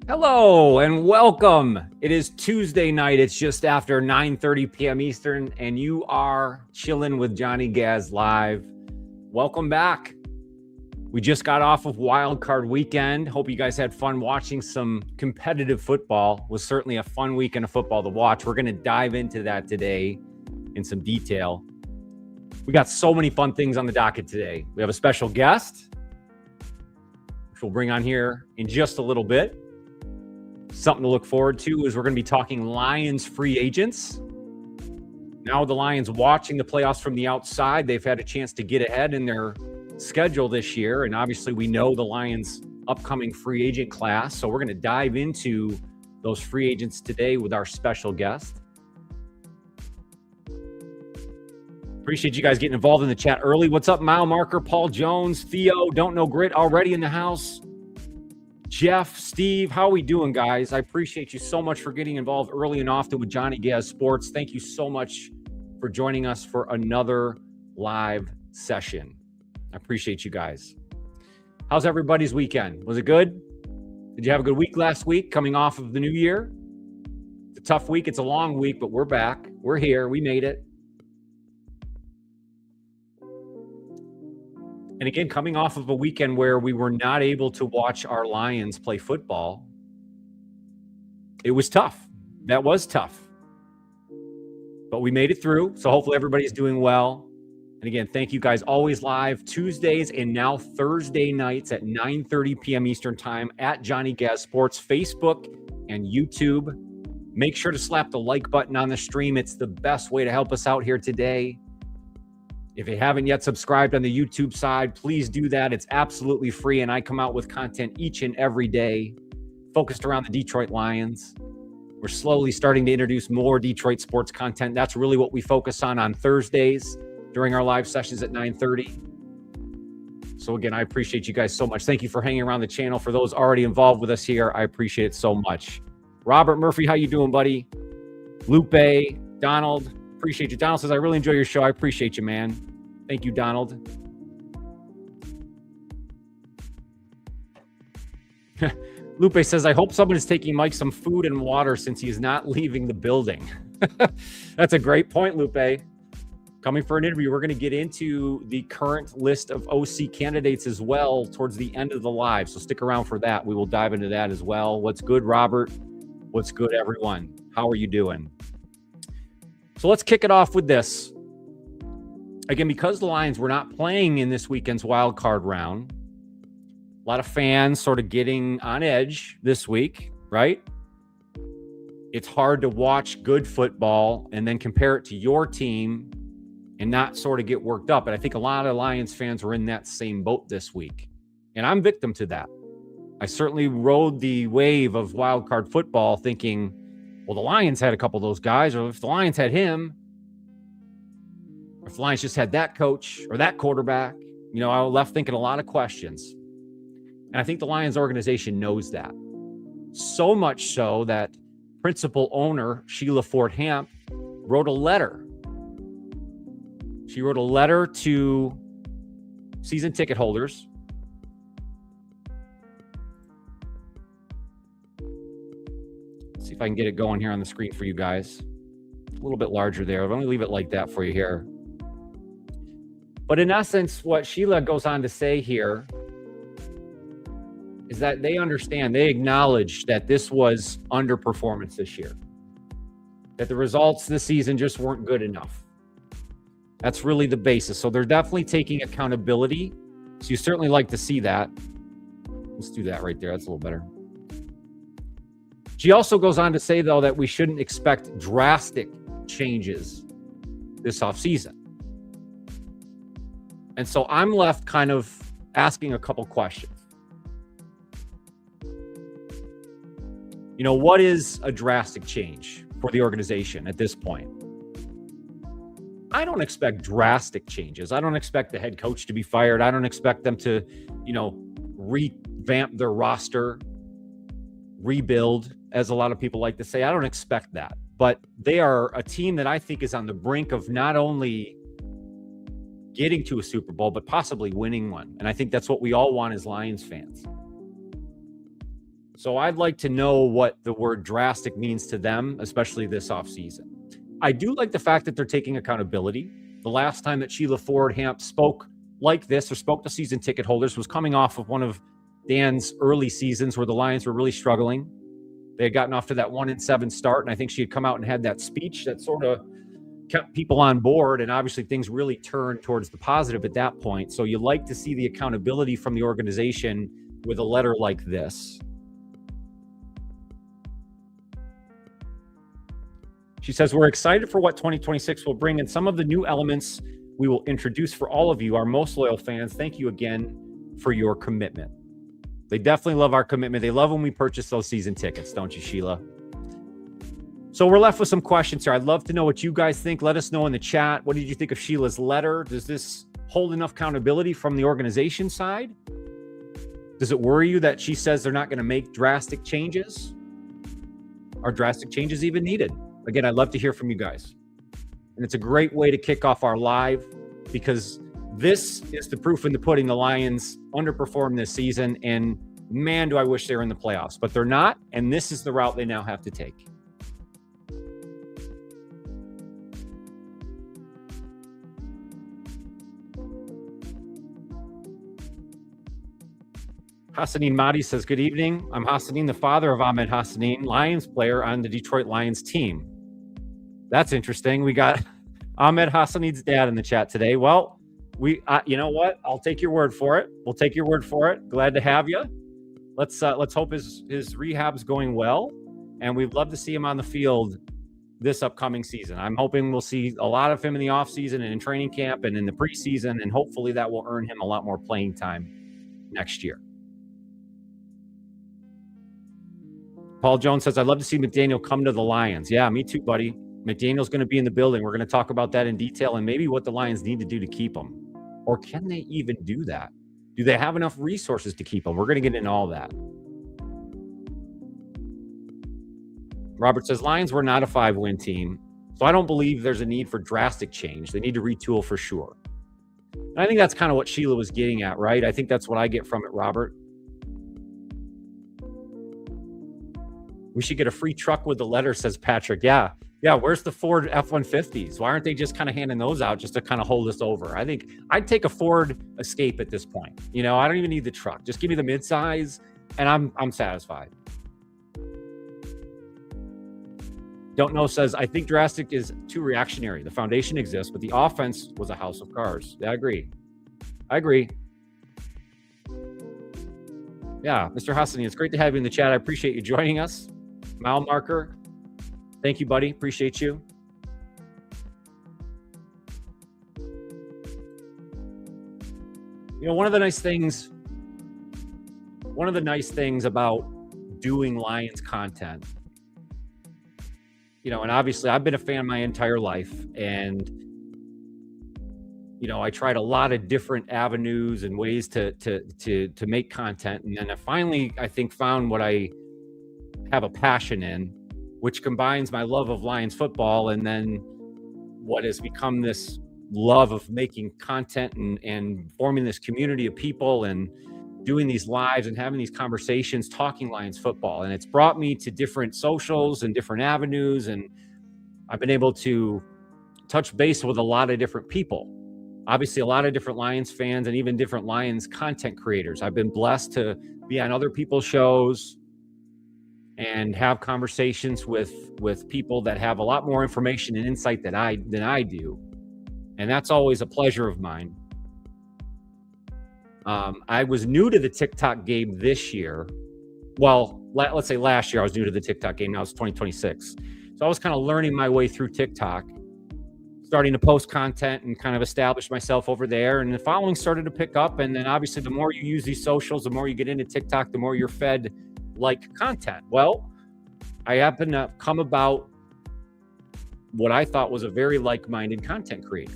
Hello and welcome. It is Tuesday night. It's just after 9:30 p.m. Eastern, and you are chilling with Johnny Gaz Live. Welcome back. We just got off of Wild Card Weekend. Hope you guys had fun watching some competitive football. It was certainly a fun weekend of football to watch. We're going to dive into that today in some detail. We got so many fun things on the docket today. We have a special guest, which we'll bring on here in just a little bit. Something to look forward to is we're going to be talking Lions free agents. Now the Lions watching the playoffs from the outside, they've had a chance to get ahead in their schedule this year. And obviously we know the Lions' upcoming free agent class. So we're going to dive into those free agents today with our special guest. Appreciate you guys getting involved in the chat early. What's up, Mile Marker, Paul Jones, Theo, Don't Know Grit already in the house. Jeff, Steve, how are we doing, guys? I appreciate you so much for getting involved early and often with Johnny Gaz Sports. Thank you so much for joining us for another live session. I appreciate you guys. How's everybody's weekend? Was it good? Did you have a good week last week coming off of the new year? It's a tough week. It's a long week, but we're back. We're here. We made it. And again, coming off of a weekend where we were not able to watch our Lions play football, it was tough. That was tough. But we made it through, so hopefully everybody's doing well. And again, thank you guys. Always live Tuesdays and now Thursday nights at 9:30 p.m. Eastern Time at Johnny Gaz Sports, Facebook and YouTube. Make sure to slap the like button on the stream. It's the best way to help us out here today. If you haven't yet subscribed on the YouTube side, please do that. It's absolutely free, and I come out with content each and every day focused around the Detroit Lions. We're slowly starting to introduce more Detroit sports content. That's really what we focus on Thursdays during our live sessions at 9:30. So again, I appreciate you guys so much. Thank you for hanging around the channel. For those already involved with us here, I appreciate it so much. Robert Murphy, how you doing, buddy? Lupe, Donald, appreciate you. Donald says, I really enjoy your show. I appreciate you, man. Thank you, Donald. Lupe says, I hope someone is taking Mike some food and water since he's not leaving the building. That's a great point, Lupe. Coming for an interview, we're going to get into the current list of OC candidates as well towards the end of the live. So stick around for that. We will dive into that as well. What's good, Robert? What's good, everyone? How are you doing? So let's kick it off with this. Again, because the Lions were not playing in this weekend's wild card round, a lot of fans sort of getting on edge this week, right? It's hard to watch good football and then compare it to your team and not sort of get worked up. And I think a lot of Lions fans were in that same boat this week. And I'm victim to that. I certainly rode the wave of wild card football thinking, well, the Lions had a couple of those guys, or if the Lions had him, or if the Lions just had that coach or that quarterback, I was left thinking a lot of questions. And I think the Lions organization knows that. So much so that principal owner Sheila Ford Hamp wrote a letter. She wrote a letter to season ticket holders. Let's see if I can get it going here on the screen for you guys. A little bit larger there. Let me leave it like that for you here. But in essence, what Sheila goes on to say here is that they understand, they acknowledge that this was underperformance this year, that the results this season just weren't good enough. That's really the basis. So they're definitely taking accountability. So you certainly like to see that. Let's do that right there. That's a little better. She also goes on to say, though, that we shouldn't expect drastic changes this offseason. And so I'm left kind of asking a couple questions. What is a drastic change for the organization at this point? I don't expect drastic changes. I don't expect the head coach to be fired. I don't expect them to, revamp their roster, rebuild, as a lot of people like to say. I don't expect that. But they are a team that I think is on the brink of not only getting to a Super Bowl, but possibly winning one. And I think that's what we all want as Lions fans. So I'd like to know what the word drastic means to them, especially this offseason. I do like the fact that they're taking accountability. The last time that Sheila Ford Hamp spoke like this or spoke to season ticket holders was coming off of one of Dan's early seasons where the Lions were really struggling. They had gotten off to that 1-7 start, and I think she had come out and had that speech that sort of kept people on board, and obviously things really turned towards the positive at that point. So you like to see the accountability from the organization with a letter like this. She says, we're excited for what 2026 will bring and some of the new elements we will introduce for all of you, our most loyal fans. Thank you again for your commitment. They definitely love our commitment. They love when we purchase those season tickets, don't you, Sheila? So we're left with some questions here. I'd love to know what you guys think. Let us know in the chat. What did you think of Sheila's letter? Does this hold enough accountability from the organization side? Does it worry you that she says they're not going to make drastic changes? Are drastic changes even needed? Again, I'd love to hear from you guys. And it's a great way to kick off our live because this is the proof in the pudding. The Lions underperformed this season, and man, do I wish they were in the playoffs, but they're not, and this is the route they now have to take. Hassanin Mahdi says, good evening. I'm Hassanin, the father of Ahmed Hassanin, Lions player on the Detroit Lions team. That's interesting. We got Ahmed Hassanin's dad in the chat today. Well, you know what? I'll take your word for it. We'll take your word for it. Glad to have you. Let's hope his rehab's going well, and we'd love to see him on the field this upcoming season. I'm hoping we'll see a lot of him in the offseason and in training camp and in the preseason, and hopefully that will earn him a lot more playing time next year. Paul Jones says, I'd love to see McDaniel come to the Lions. Yeah, me too, buddy. McDaniel's going to be in the building. We're going to talk about that in detail and maybe what the Lions need to do to keep him. Or can they even do that? Do they have enough resources to keep him? We're going to get into all that. Robert says, Lions were not a 5-win team, so I don't believe there's a need for drastic change. They need to retool for sure. And I think that's kind of what Sheila was getting at, right? I think that's what I get from it, Robert. We should get a free truck with the letter, says Patrick. Yeah, where's the Ford F-150s? Why aren't they just kind of handing those out just to kind of hold us over? I think I'd take a Ford Escape at this point. You know, I don't even need the truck. Just give me the midsize, and I'm satisfied. Don't know says, I think drastic is too reactionary. The foundation exists, but the offense was a house of cards. Yeah, I agree. Yeah, Mr. Hassani, it's great to have you in the chat. I appreciate you joining us. Mile marker, thank you, buddy. Appreciate you. You know, one of the nice things about doing Lions content, you know, and obviously I've been a fan my entire life, and you know, I tried a lot of different avenues and ways to make content, and then I finally, I think, found what I have a passion in, which combines my love of Lions football and then what has become this love of making content and forming this community of people and doing these lives and having these conversations, talking Lions football. And it's brought me to different socials and different avenues, and I've been able to touch base with a lot of different people. Obviously, a lot of different Lions fans and even different Lions content creators. I've been blessed to be on other people's shows and have conversations with people that have a lot more information and insight than I do. And that's always a pleasure of mine. I was new to the TikTok game this year. Well, let's say last year I was new to the TikTok game. Now it's 2026. So I was kind of learning my way through TikTok, starting to post content and kind of establish myself over there. And the following started to pick up. And then obviously the more you use these socials, the more you get into TikTok, the more you're fed like content. Well, I happened to come about what I thought was a very like-minded content creator.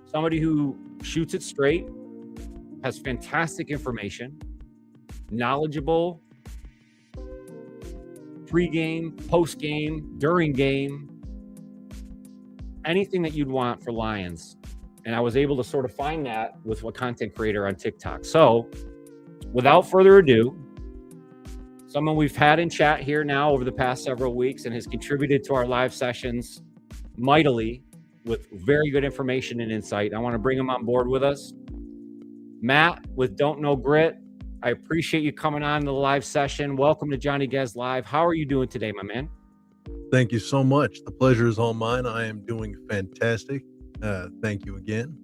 Somebody who shoots it straight, has fantastic information, knowledgeable, pre-game, post-game, during game, anything that you'd want for Lions. And I was able to sort of find that with a content creator on TikTok. So without further ado, someone we've had in chat here now over the past several weeks and has contributed to our live sessions mightily with very good information and insight. I want to bring him on board with us. Matt with Don't Know Grit. I appreciate you coming on the live session. Welcome to Johnny Gaz Live. How are you doing today, my man? Thank you so much. The pleasure is all mine. I am doing fantastic. Thank you again.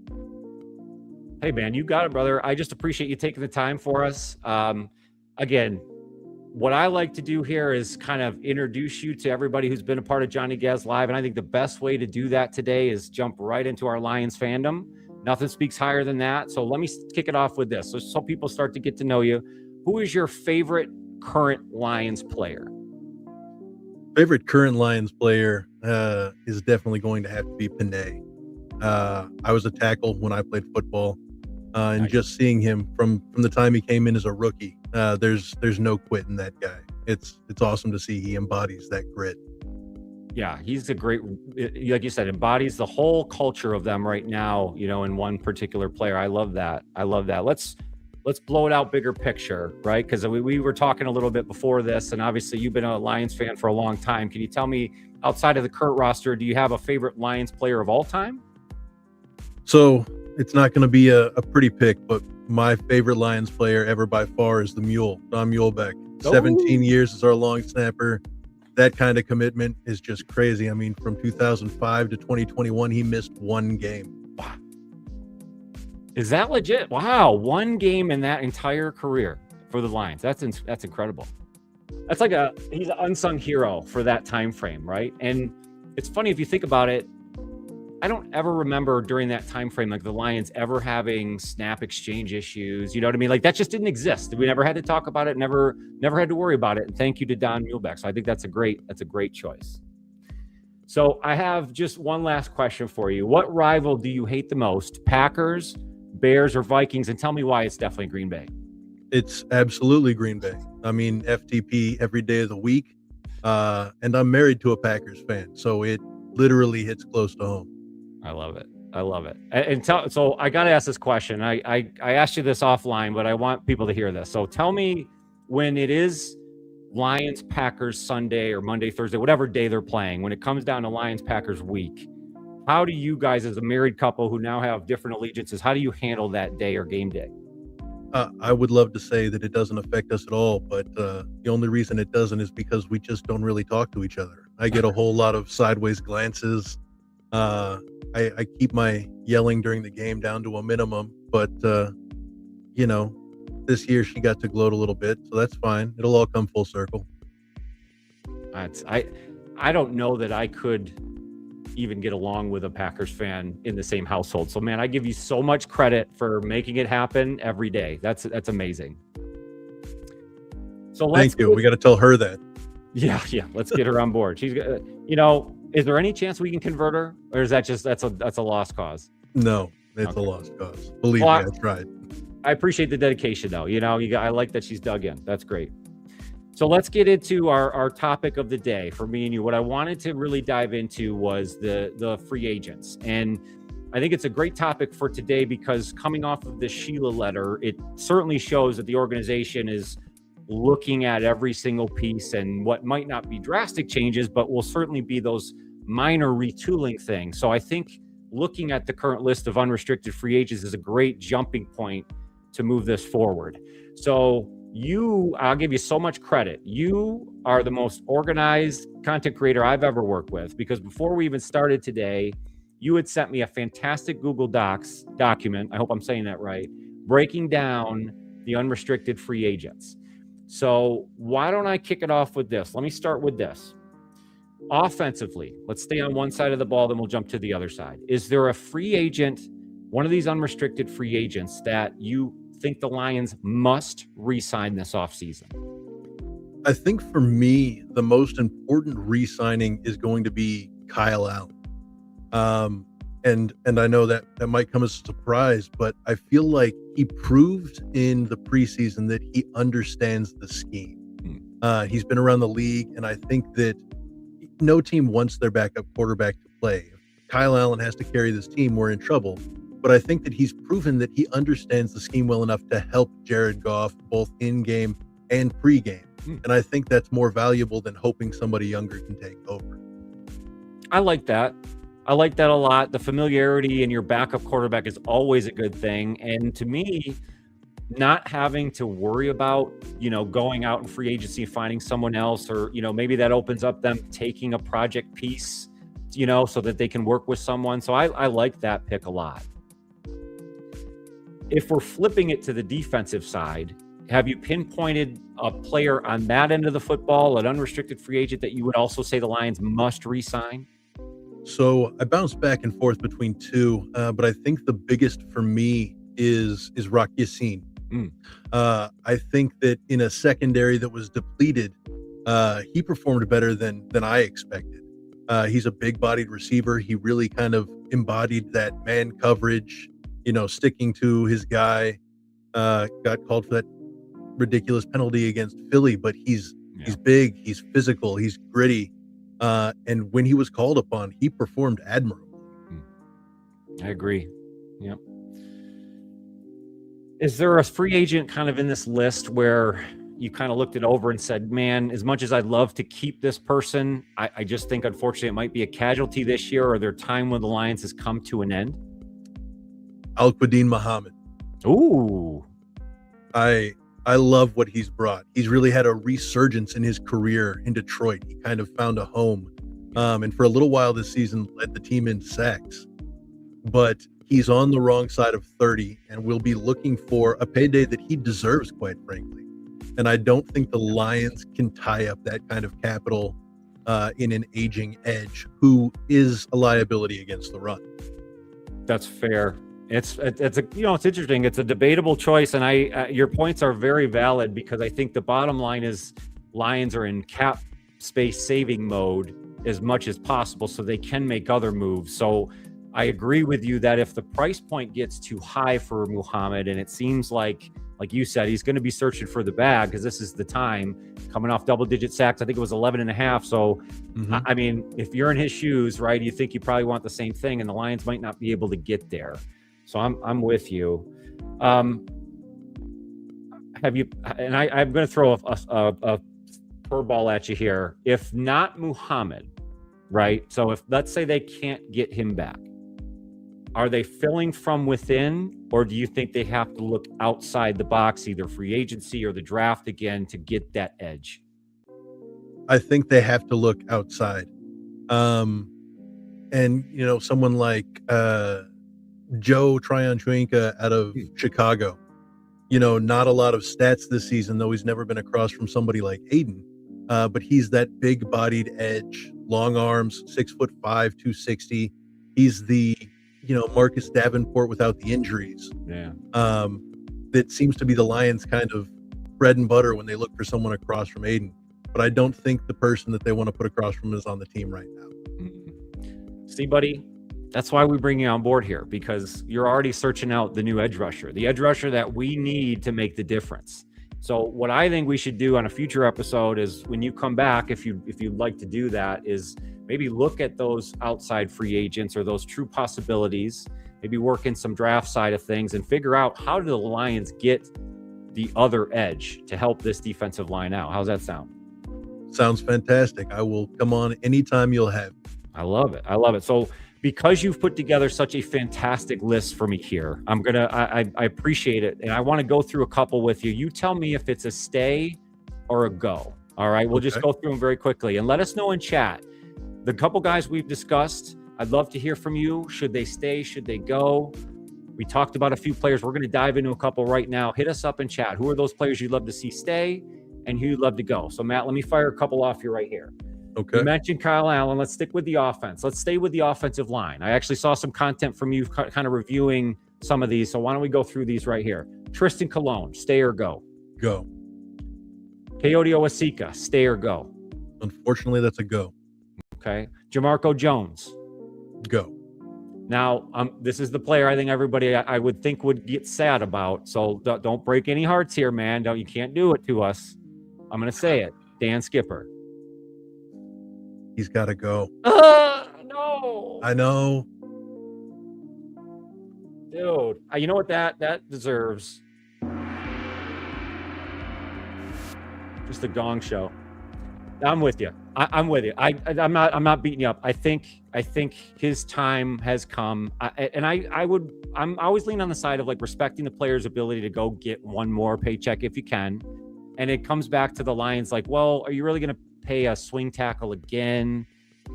Hey, man, you got it, brother. I just appreciate you taking the time for us. Again, what I like to do here is kind of introduce you to everybody who's been a part of Johnny Gaz Live. And I think the best way to do that today is jump right into our Lions fandom. Nothing speaks higher than that. So let me kick it off with this. So people start to get to know you. Who is your favorite current Lions player? Favorite current Lions player is definitely going to have to be Panay. I was a tackle when I played football, and Nice. just seeing him from the time he came in as a rookie, there's no quitting that guy. It's awesome to see he embodies that grit. Yeah, he's a great, like you said, embodies the whole culture of them right now, in one particular player. I love that. Let's blow it out bigger picture, right? Because we were talking a little bit before this, and obviously you've been a Lions fan for a long time. Can you tell me, outside of the current roster, do you have a favorite Lions player of all time? So it's not going to be a pretty pick, but my favorite Lions player ever by far is the Mule, Don Mulebeck. 17 years as our long snapper. That kind of commitment is just crazy. I mean, from 2005 to 2021, he missed one game. Wow. Is that legit? Wow, one game in that entire career for the Lions. That's incredible. That's like he's an unsung hero for that time frame, right? And it's funny if you think about it. I don't ever remember during that time frame like the Lions ever having snap exchange issues. You know what I mean? Like that just didn't exist. We never had to talk about it. Never had to worry about it. And thank you to Don Mulebeck. So I think that's a great choice. So I have just one last question for you. What rival do you hate the most? Packers, Bears, or Vikings? And tell me why. It's definitely Green Bay. It's absolutely Green Bay. I mean, FTP every day of the week. And I'm married to a Packers fan, so it literally hits close to home. I love it. So I got to ask this question. I asked you this offline, but I want people to hear this. So tell me, when it is Lions Packers Sunday or Monday, Thursday, whatever day they're playing, when it comes down to Lions Packers week, how do you guys, as a married couple who now have different allegiances, how do you handle that day or game day? I would love to say that it doesn't affect us at all, but the only reason it doesn't is because we just don't really talk to each other. I get a whole lot of sideways glances. I keep my yelling during the game down to a minimum, but this year she got to gloat a little bit, so that's fine. It'll all come full circle. I don't know that I could even get along with a Packers fan in the same household. So man, I give you so much credit for making it happen every day. That's amazing. So thank you. We got to tell her that. Yeah. Let's get her on board. She's, is there any chance we can convert her, or is that just that's a lost cause? No, it's a lost cause. Believe me, I tried. I appreciate the dedication, though. I like that she's dug in. That's great. So let's get into our topic of the day for me and you. What I wanted to really dive into was the free agents. And I think it's a great topic for today because coming off of the Sheila letter, it certainly shows that the organization is looking at every single piece and what might not be drastic changes, but will certainly be those minor retooling things. So I think looking at the current list of unrestricted free agents is a great jumping point to move this forward. So I'll give you so much credit. You are the most organized content creator I've ever worked with, because before we even started today, you had sent me a fantastic Google Docs document, I hope I'm saying that right, breaking down the unrestricted free agents. So why don't I kick it off with this? Let me start with this. Offensively, let's stay on one side of the ball, then we'll jump to the other side. Is there a free agent, one of these unrestricted free agents, that you think the Lions must re-sign this offseason? I think for me, the most important re-signing is going to be Kyle Allen. And I know that might come as a surprise, but I feel like he proved in the preseason that he understands the scheme. He's been around the league, and I think that no team wants their backup quarterback to play. If Kyle Allen has to carry this team, we're in trouble. But I think that he's proven that he understands the scheme well enough to help Jared Goff both in-game and pre-game. And I think that's more valuable than hoping somebody younger can take over. I like that. I like that a lot. The familiarity in your backup quarterback is always a good thing. And to me, not having to worry about, going out in free agency and finding someone else, or, maybe that opens up them taking a project piece, so that they can work with someone. So I like that pick a lot. If we're flipping it to the defensive side, have you pinpointed a player on that end of the football, an unrestricted free agent, that you would also say the Lions must re-sign? So I bounce back and forth between two, but I think the biggest for me is Rock Yassin. I think that in a secondary that was depleted, he performed better than I expected. He's a big-bodied receiver. He really kind of embodied that man coverage, sticking to his guy. Got called for that ridiculous penalty against Philly, but he's big, he's physical, he's gritty. And when he was called upon, he performed admirably. I agree. Yep. Is there a free agent kind of in this list where you kind of looked it over and said, man, as much as I'd love to keep this person, I just think, unfortunately, it might be a casualty this year, or their time with the Lions has come to an end? Al-Quadin Muhammad. Ooh. I love what he's brought. He's really had a resurgence in his career in Detroit. He kind of found a home. And for a little while this season, led the team in sacks. But he's on the wrong side of 30 and will be looking for a payday that he deserves, quite frankly. And I don't think the Lions can tie up that kind of capital in an aging edge who is a liability against the run. That's fair. It's interesting. It's a debatable choice, and your points are very valid, because I think the bottom line is Lions are in cap space saving mode as much as possible, so they can make other moves. So I agree with you that if the price point gets too high for Muhammad, and it seems like you said, he's going to be searching for the bag, because this is the time, coming off double-digit sacks. I think it was 11 and a half. So, I mean, if you're in his shoes, right, you think you probably want the same thing, and the Lions might not be able to get there. So I'm with you. Have you? And I'm going to throw a curveball at you here. If not Muhammad, right? So if, let's say, they can't get him back, are they filling from within, or do you think they have to look outside the box, either free agency or the draft again, to get that edge? I think they have to look outside. And someone like Joe Tryon-Chuinka out of Chicago, not a lot of stats this season, though he's never been across from somebody like Aiden. But he's that big-bodied edge, long arms, 6'5", 260. He's the Marcus Davenport without the injuries. Yeah. That seems to be the Lions' kind of bread and butter when they look for someone across from Aiden. But I don't think the person that they want to put across from him is on the team right now. See, buddy, that's why we bring you on board here, because you're already searching out the new edge rusher, the edge rusher that we need to make the difference. So what I think we should do on a future episode is, when you come back, if you'd like to do that, is maybe look at those outside free agents, or those true possibilities, maybe work in some draft side of things, and figure out, how do the Lions get the other edge to help this defensive line out? How's that sound? Sounds fantastic. I will come on anytime you'll have. I love it. So because you've put together such a fantastic list for me here, I appreciate it. And I want to go through a couple with you. You tell me if it's a stay or a go. All right. We'll just go through them very quickly, and let us know in chat. The couple guys we've discussed, I'd love to hear from you. Should they stay? Should they go? We talked about a few players. We're going to dive into a couple right now. Hit us up in chat. Who are those players you'd love to see stay, and who you'd love to go? So, Matt, let me fire a couple off you right here. Okay. You mentioned Kyle Allen. Let's stick with the offense. Let's stay with the offensive line. I actually saw some content from you kind of reviewing some of these. So why don't we go through these right here? Tristan Colon, stay or go? Go. Coyote Owasika, stay or go? Unfortunately, that's a go. Okay. Jamarco Jones. Go. Now, this is the player I think everybody I would think would get sad about. So don't break any hearts here, man. You can't do it to us. I'm going to say it. Dan Skipper. He's got to go. No. I know. Dude, you know what that deserves? Just a gong show. I'm with you. I'm with you. I'm not beating you up. I think his time has come. I'm always leaning on the side of like respecting the player's ability to go get one more paycheck if you can. And it comes back to the Lions like, well, are you really going to pay a swing tackle again?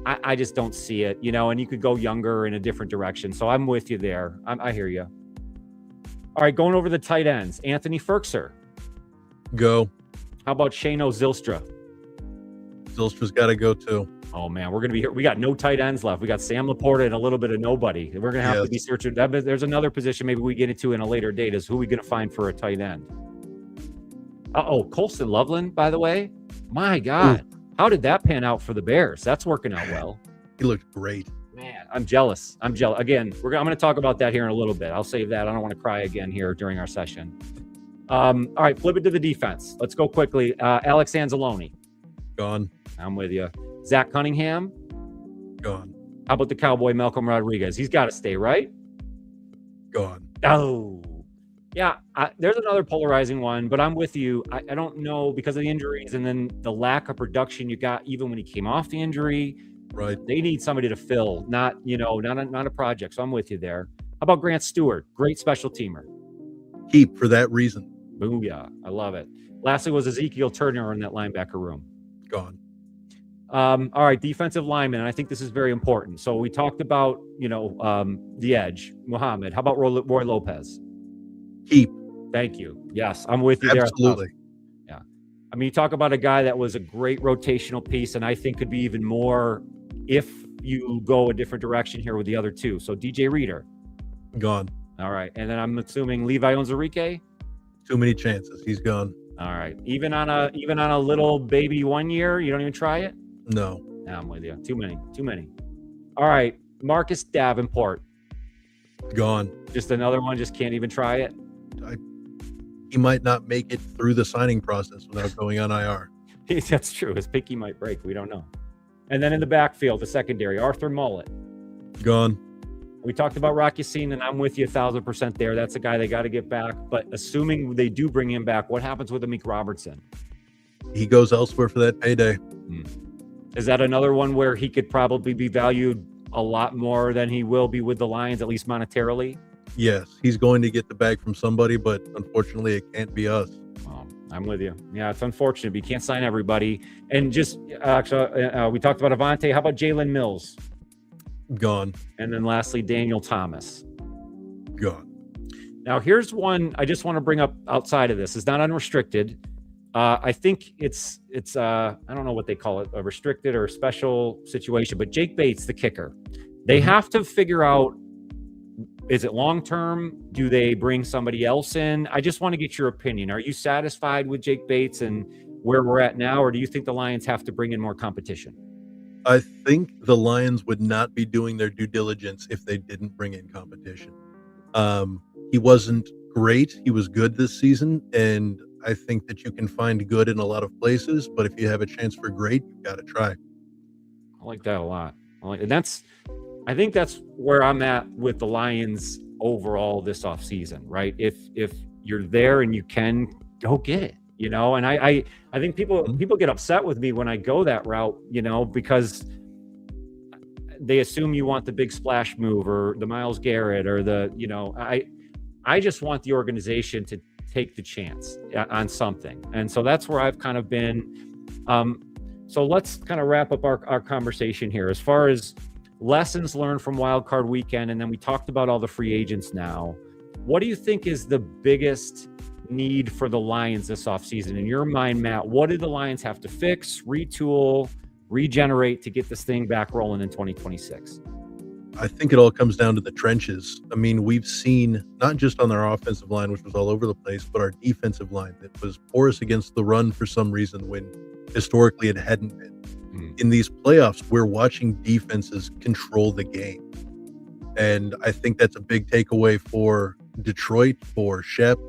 I just don't see it, and you could go younger in a different direction. So I'm with you there. I hear you. All right, going over the tight ends. Anthony Ferkser. Go. How about Shano Zylstra? Zylstra's got to go too. Oh, man, we're going to be here. We got no tight ends left. We got Sam Laporta and a little bit of nobody. We're going to have to be searching. There's another position maybe we get into in a later date is who we going to find for a tight end. Colston Loveland, by the way. My God. Ooh. How did that pan out for the Bears? That's working out well. He looked great. Man, I'm jealous. Again, I'm going to talk about that here in a little bit. I'll save that. I don't want to cry again here during our session. All right, flip it to the defense. Let's go quickly. Alex Anzalone. Gone. I'm with you. Zach Cunningham. Gone. How about the Cowboy Malcolm Rodriguez? He's got to stay, right? Gone. Oh, yeah. There's another polarizing one, but I'm with you. I don't know because of the injuries and then the lack of production you got even when he came off the injury. Right. They need somebody to fill, not a project. So I'm with you there. How about Grant Stewart? Great special teamer. Keep for that reason. Booyah. I love it. Lastly was Ezekiel Turner in that linebacker room. Gone. All right, defensive lineman. I think this is very important. So we talked about, the edge, Muhammad. How about Roy Lopez? Keep. Thank you. Yes, I'm with you Absolutely. there. Yeah. I mean, you talk about a guy that was a great rotational piece, and I think could be even more if you go a different direction here with the other two. So DJ Reader. Gone. All right. And then I'm assuming Levi Onwuzurike. Too many chances. He's gone. All right. Even on a little baby 1 year, you don't even try it? No. I'm with you. Too many. All right. Marcus Davenport. Gone. Just another one. Just can't even try it. He might not make it through the signing process without going on IR. That's true. His pinky might break. We don't know. And then in the backfield, the secondary, Arthur Mullet. Gone. We talked about Rocky Sin, and I'm with you 1,000% there. That's a guy they got to get back. But assuming they do bring him back, what happens with Amik Robertson? He goes elsewhere for that payday. Is that another one where he could probably be valued a lot more than he will be with the Lions, at least monetarily? Yes, he's going to get the bag from somebody, but unfortunately it can't be us. Oh, I'm with you. Yeah, it's unfortunate, but you can't sign everybody. And just actually, we talked about Avante. How about Jalen Mills? Gone. And then lastly, Daniel Thomas. Gone. Now, here's one I just want to bring up outside of this. It's not unrestricted. I think it's I don't know what they call it, a restricted or a special situation, but Jake Bates, the kicker, they have to figure out, is it long-term? Do they bring somebody else in? I just want to get your opinion. Are you satisfied with Jake Bates and where we're at now, or do you think the Lions have to bring in more competition? I think the Lions would not be doing their due diligence if they didn't bring in competition. He wasn't great. He was good this season, and I think that you can find good in a lot of places, but if you have a chance for great, you've got to try. I like that a lot. I think that's where I'm at with the Lions overall this offseason, right? If you're there and you can, go get it, and I think people get upset with me when I go that route, because they assume you want the big splash move or the Myles Garrett or I just want the organization to take the chance on something. And so that's where I've kind of been. So let's kind of wrap up our conversation here as far as lessons learned from Wild Card Weekend. And then we talked about all the free agents now. What do you think is the biggest need for the Lions this offseason? In your mind, Matt, what do the Lions have to fix, retool, regenerate to get this thing back rolling in 2026? I think it all comes down to the trenches. I mean, we've seen not just on their offensive line, which was all over the place, but our defensive line that was porous against the run for some reason when historically it hadn't been. In these playoffs, we're watching defenses control the game. And I think that's a big takeaway for Detroit, for Shep,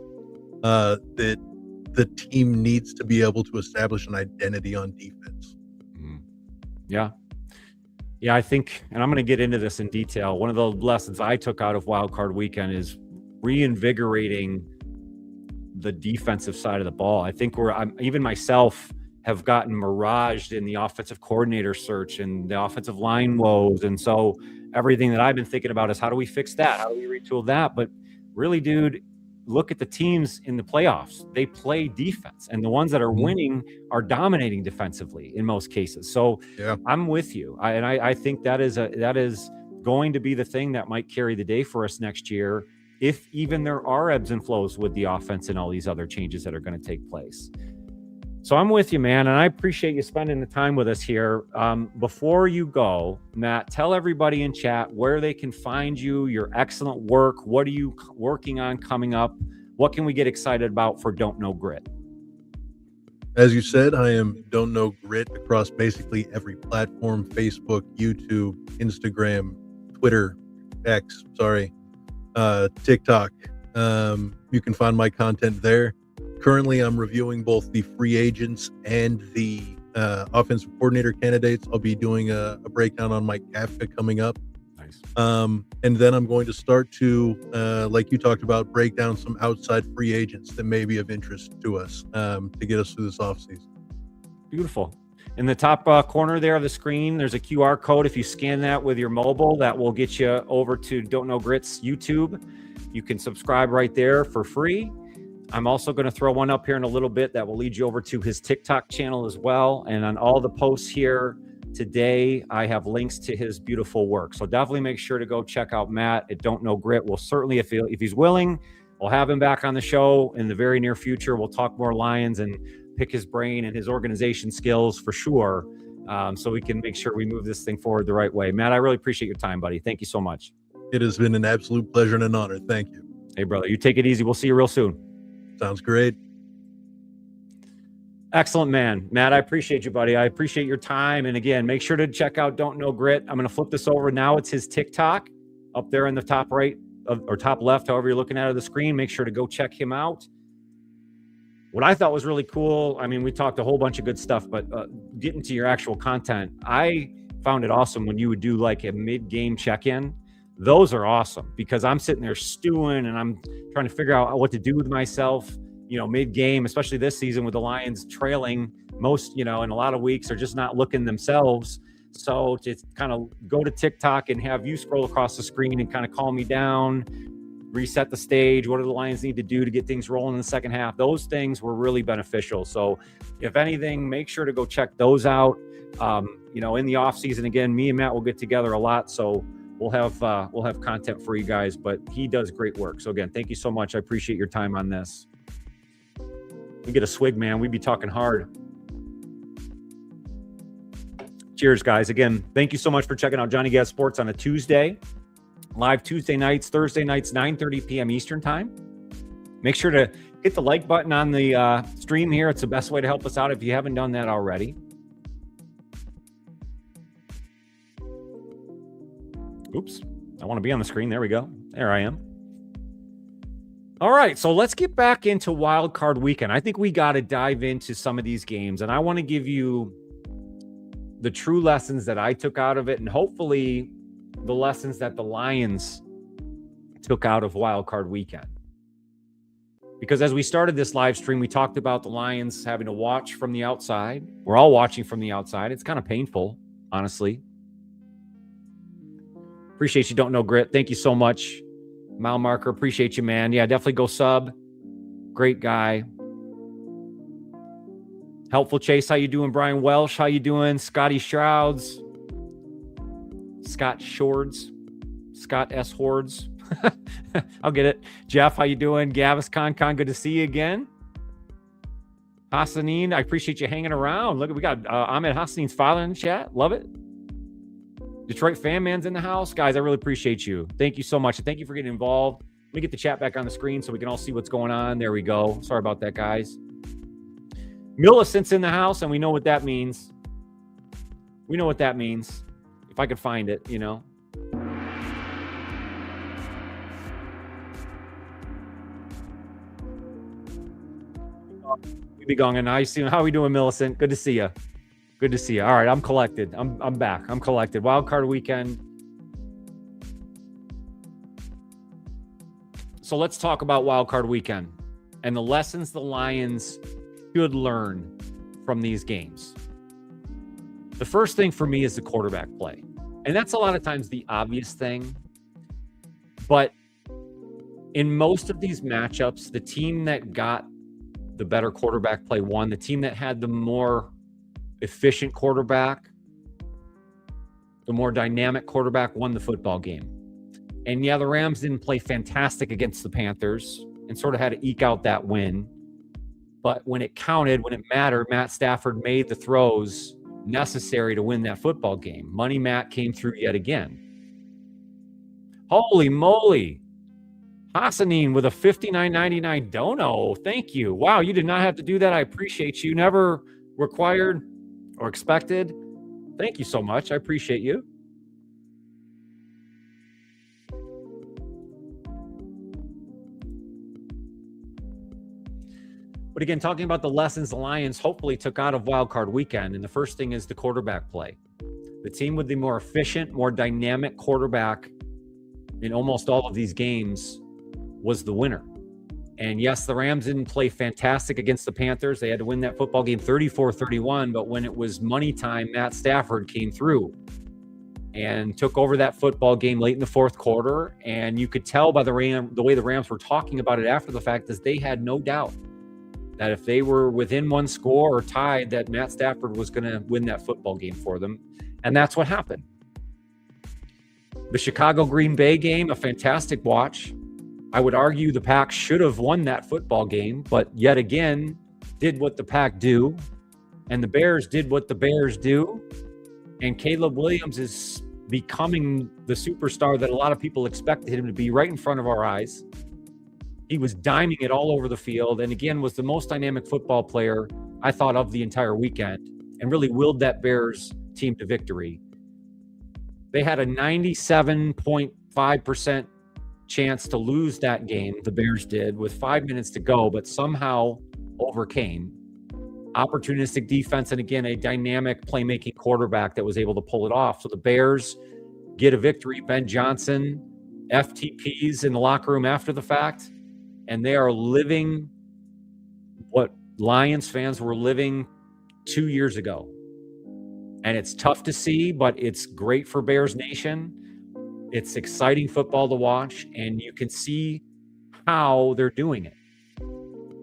that the team needs to be able to establish an identity on defense. Yeah. Yeah, I think, and I'm going to get into this in detail. One of the lessons I took out of Wild Card Weekend is reinvigorating the defensive side of the ball. I think even myself, have gotten miraged in the offensive coordinator search and the offensive line woes. And so everything that I've been thinking about is how do we fix that? How do we retool that? But really, dude, look at the teams in the playoffs. They play defense, and the ones that are winning are dominating defensively in most cases. So Yeah. I'm with you. I think that is going to be the thing that might carry the day for us next year, if even there are ebbs and flows with the offense and all these other changes that are going to take place. So I'm with you, man, and I appreciate you spending the time with us here. Before you go, Matt, tell everybody in chat where they can find you, your excellent work. What are you working on coming up? What can we get excited about for Don't Know Grit? As you said, I am Don't Know Grit across basically every platform: Facebook, YouTube, Instagram, Twitter, TikTok. You can find my content there. Currently, I'm reviewing both the free agents and the offensive coordinator candidates. I'll be doing a breakdown on Mike Kafka coming up. Nice. And then I'm going to start to, like you talked about, break down some outside free agents that may be of interest to us to get us through this offseason. Beautiful. In the top corner there of the screen, there's a QR code. If you scan that with your mobile, that will get you over to Don't Know Grit's YouTube. You can subscribe right there for free. I'm also going to throw one up here in a little bit that will lead you over to his TikTok channel as well. And on all the posts here today, I have links to his beautiful work. So definitely make sure to go check out Matt at Don't Know Grit. We'll certainly, if he's willing, we'll have him back on the show in the very near future. We'll talk more Lions and pick his brain and his organization skills for sure. So we can make sure we move this thing forward the right way. Matt, I really appreciate your time, buddy. Thank you so much. It has been an absolute pleasure and an honor. Thank you. Hey, brother, you take it easy. We'll see you real soon. Sounds great. Excellent, man. Matt, I appreciate you, buddy. I appreciate your time. And again, make sure to check out Don't Know Grit. I'm going to flip this over now. It's his TikTok up there in the top right or top left, however you're looking at the screen. Make sure to go check him out. What I thought was really cool, I mean, we talked a whole bunch of good stuff, but getting to your actual content, I found it awesome when you would do like a mid-game check-in. Those are awesome because I'm sitting there stewing and I'm trying to figure out what to do with myself, mid-game, especially this season with the Lions trailing most, in a lot of weeks are just not looking themselves. So to kind of go to TikTok and have you scroll across the screen and kind of calm me down, reset the stage. What do the Lions need to do to get things rolling in the second half? Those things were really beneficial. So if anything, make sure to go check those out. In the off season, again, me and Matt will get together a lot. So we'll have content for you guys, but he does great work. So again, thank you so much. I appreciate your time on this. We get a swig, man. We'd be talking hard. Cheers, guys. Again, thank you so much for checking out Johnny Gaz Sports on a Tuesday. Live Tuesday nights, Thursday nights, 9:30 p.m. Eastern time. Make sure to hit the like button on the stream here. It's the best way to help us out if you haven't done that already. Oops, I want to be on the screen. There we go. There I am. All right, so let's get back into Wild Card Weekend. I think we got to dive into some of these games, and I want to give you the true lessons that I took out of it, and hopefully the lessons that the Lions took out of Wild Card Weekend. Because as we started this live stream, we talked about the Lions having to watch from the outside. We're all watching from the outside. It's kind of painful, honestly. Appreciate you, Don't Know Grit. Thank you so much. Mile Marker, appreciate you, man. Yeah, definitely go sub. Great guy. Helpful Chase, how you doing? Brian Welsh, how you doing? Scotty Shrouds. Scott Shords. Scott S. Hordes. I'll get it. Jeff, how you doing? Gavis Con, good to see you again. Hassanin, I appreciate you hanging around. Look, we got Ahmed Hassanin's father in the chat. Love it. Detroit Fan Man's in the house. Guys, I really appreciate you. Thank you so much. And thank you for getting involved. Let me get the chat back on the screen so we can all see what's going on. There we go. Sorry about that, guys. Millicent's in the house, and we know what that means. We know what that means. If I could find it, We be going. Nice. How are we doing, Millicent? Good to see you. Good to see you. All right, I'm collected. I'm back. I'm collected. Wild Card Weekend. So let's talk about Wild Card Weekend and the lessons the Lions should learn from these games. The first thing for me is the quarterback play. And that's a lot of times the obvious thing. But in most of these matchups, the team that got the better quarterback play won. The team that had the more efficient quarterback, the more dynamic quarterback, won the football game. And yeah, the Rams didn't play fantastic against the Panthers and sort of had to eke out that win. But when it counted, when it mattered, Matt Stafford made the throws necessary to win that football game. Money Matt came through yet again. Holy moly. Hassanin with a $59.99 dono. Thank you. Wow, you did not have to do that. I appreciate you. Never required or expected. Thank you so much. I appreciate you. But again, talking about the lessons the Lions hopefully took out of Wild Card Weekend, and the first thing is the quarterback play. The team with the more efficient, more dynamic quarterback in almost all of these games was the winner. And yes, the Rams didn't play fantastic against the Panthers. They had to win that football game 34-31, but when it was money time, Matt Stafford came through and took over that football game late in the fourth quarter. And you could tell by the way the Rams were talking about it after the fact is they had no doubt that if they were within one score or tied, that Matt Stafford was going to win that football game for them. And that's what happened. The Chicago-Green Bay game, a fantastic watch. I would argue the Pack should have won that football game, but yet again, did what the Pack do. And the Bears did what the Bears do. And Caleb Williams is becoming the superstar that a lot of people expected him to be right in front of our eyes. He was diming it all over the field, and again, was the most dynamic football player, I thought, of the entire weekend, and really willed that Bears team to victory. They had a 97.5% chance to lose that game, the Bears did, with 5 minutes to go, but somehow overcame. Opportunistic defense, and again, a dynamic playmaking quarterback that was able to pull it off. So the Bears get a victory. Ben Johnson, FTPs in the locker room after the fact, and they are living what Lions fans were living 2 years ago. And it's tough to see, but it's great for Bears Nation. It's exciting football to watch, and you can see how they're doing it.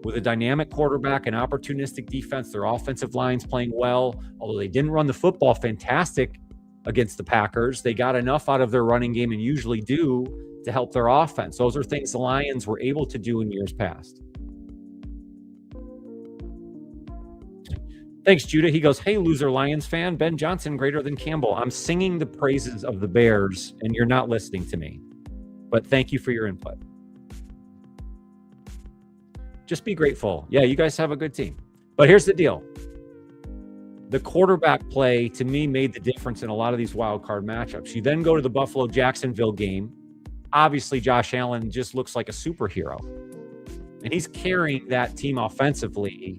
With a dynamic quarterback and opportunistic defense, their offensive line's playing well. Although they didn't run the football fantastic against the Packers, they got enough out of their running game, and usually do, to help their offense. Those are things the Lions were able to do in years past. Thanks, Judah. He goes, hey, loser Lions fan, Ben Johnson greater than Campbell. I'm singing the praises of the Bears, and you're not listening to me. But thank you for your input. Just be grateful. Yeah, you guys have a good team. But here's the deal. The quarterback play, to me, made the difference in a lot of these wild card matchups. You then go to the Buffalo-Jacksonville game. Obviously, Josh Allen just looks like a superhero. And he's carrying that team offensively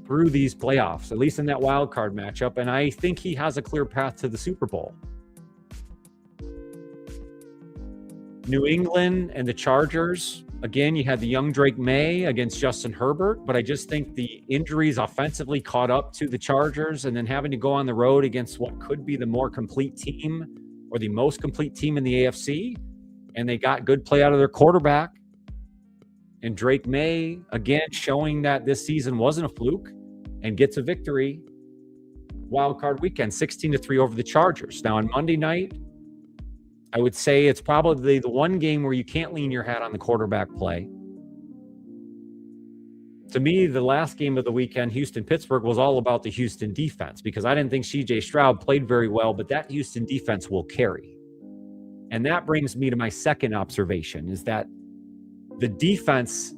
through these playoffs, at least in that wild card matchup. And I think he has a clear path to the Super Bowl. New England and the Chargers, again, you had the young Drake May against Justin Herbert, but I just think the injuries offensively caught up to the Chargers, and then having to go on the road against what could be the more complete team or the most complete team in the AFC, and they got good play out of their quarterback. And Drake May, again, showing that this season wasn't a fluke and gets a victory. Wild card weekend, 16-3 over the Chargers. Now on Monday night, I would say it's probably the one game where you can't lean your hat on the quarterback play. To me, the last game of the weekend, Houston-Pittsburgh, was all about the Houston defense, because I didn't think C.J. Stroud played very well, but that Houston defense will carry. And that brings me to my second observation, is that the defense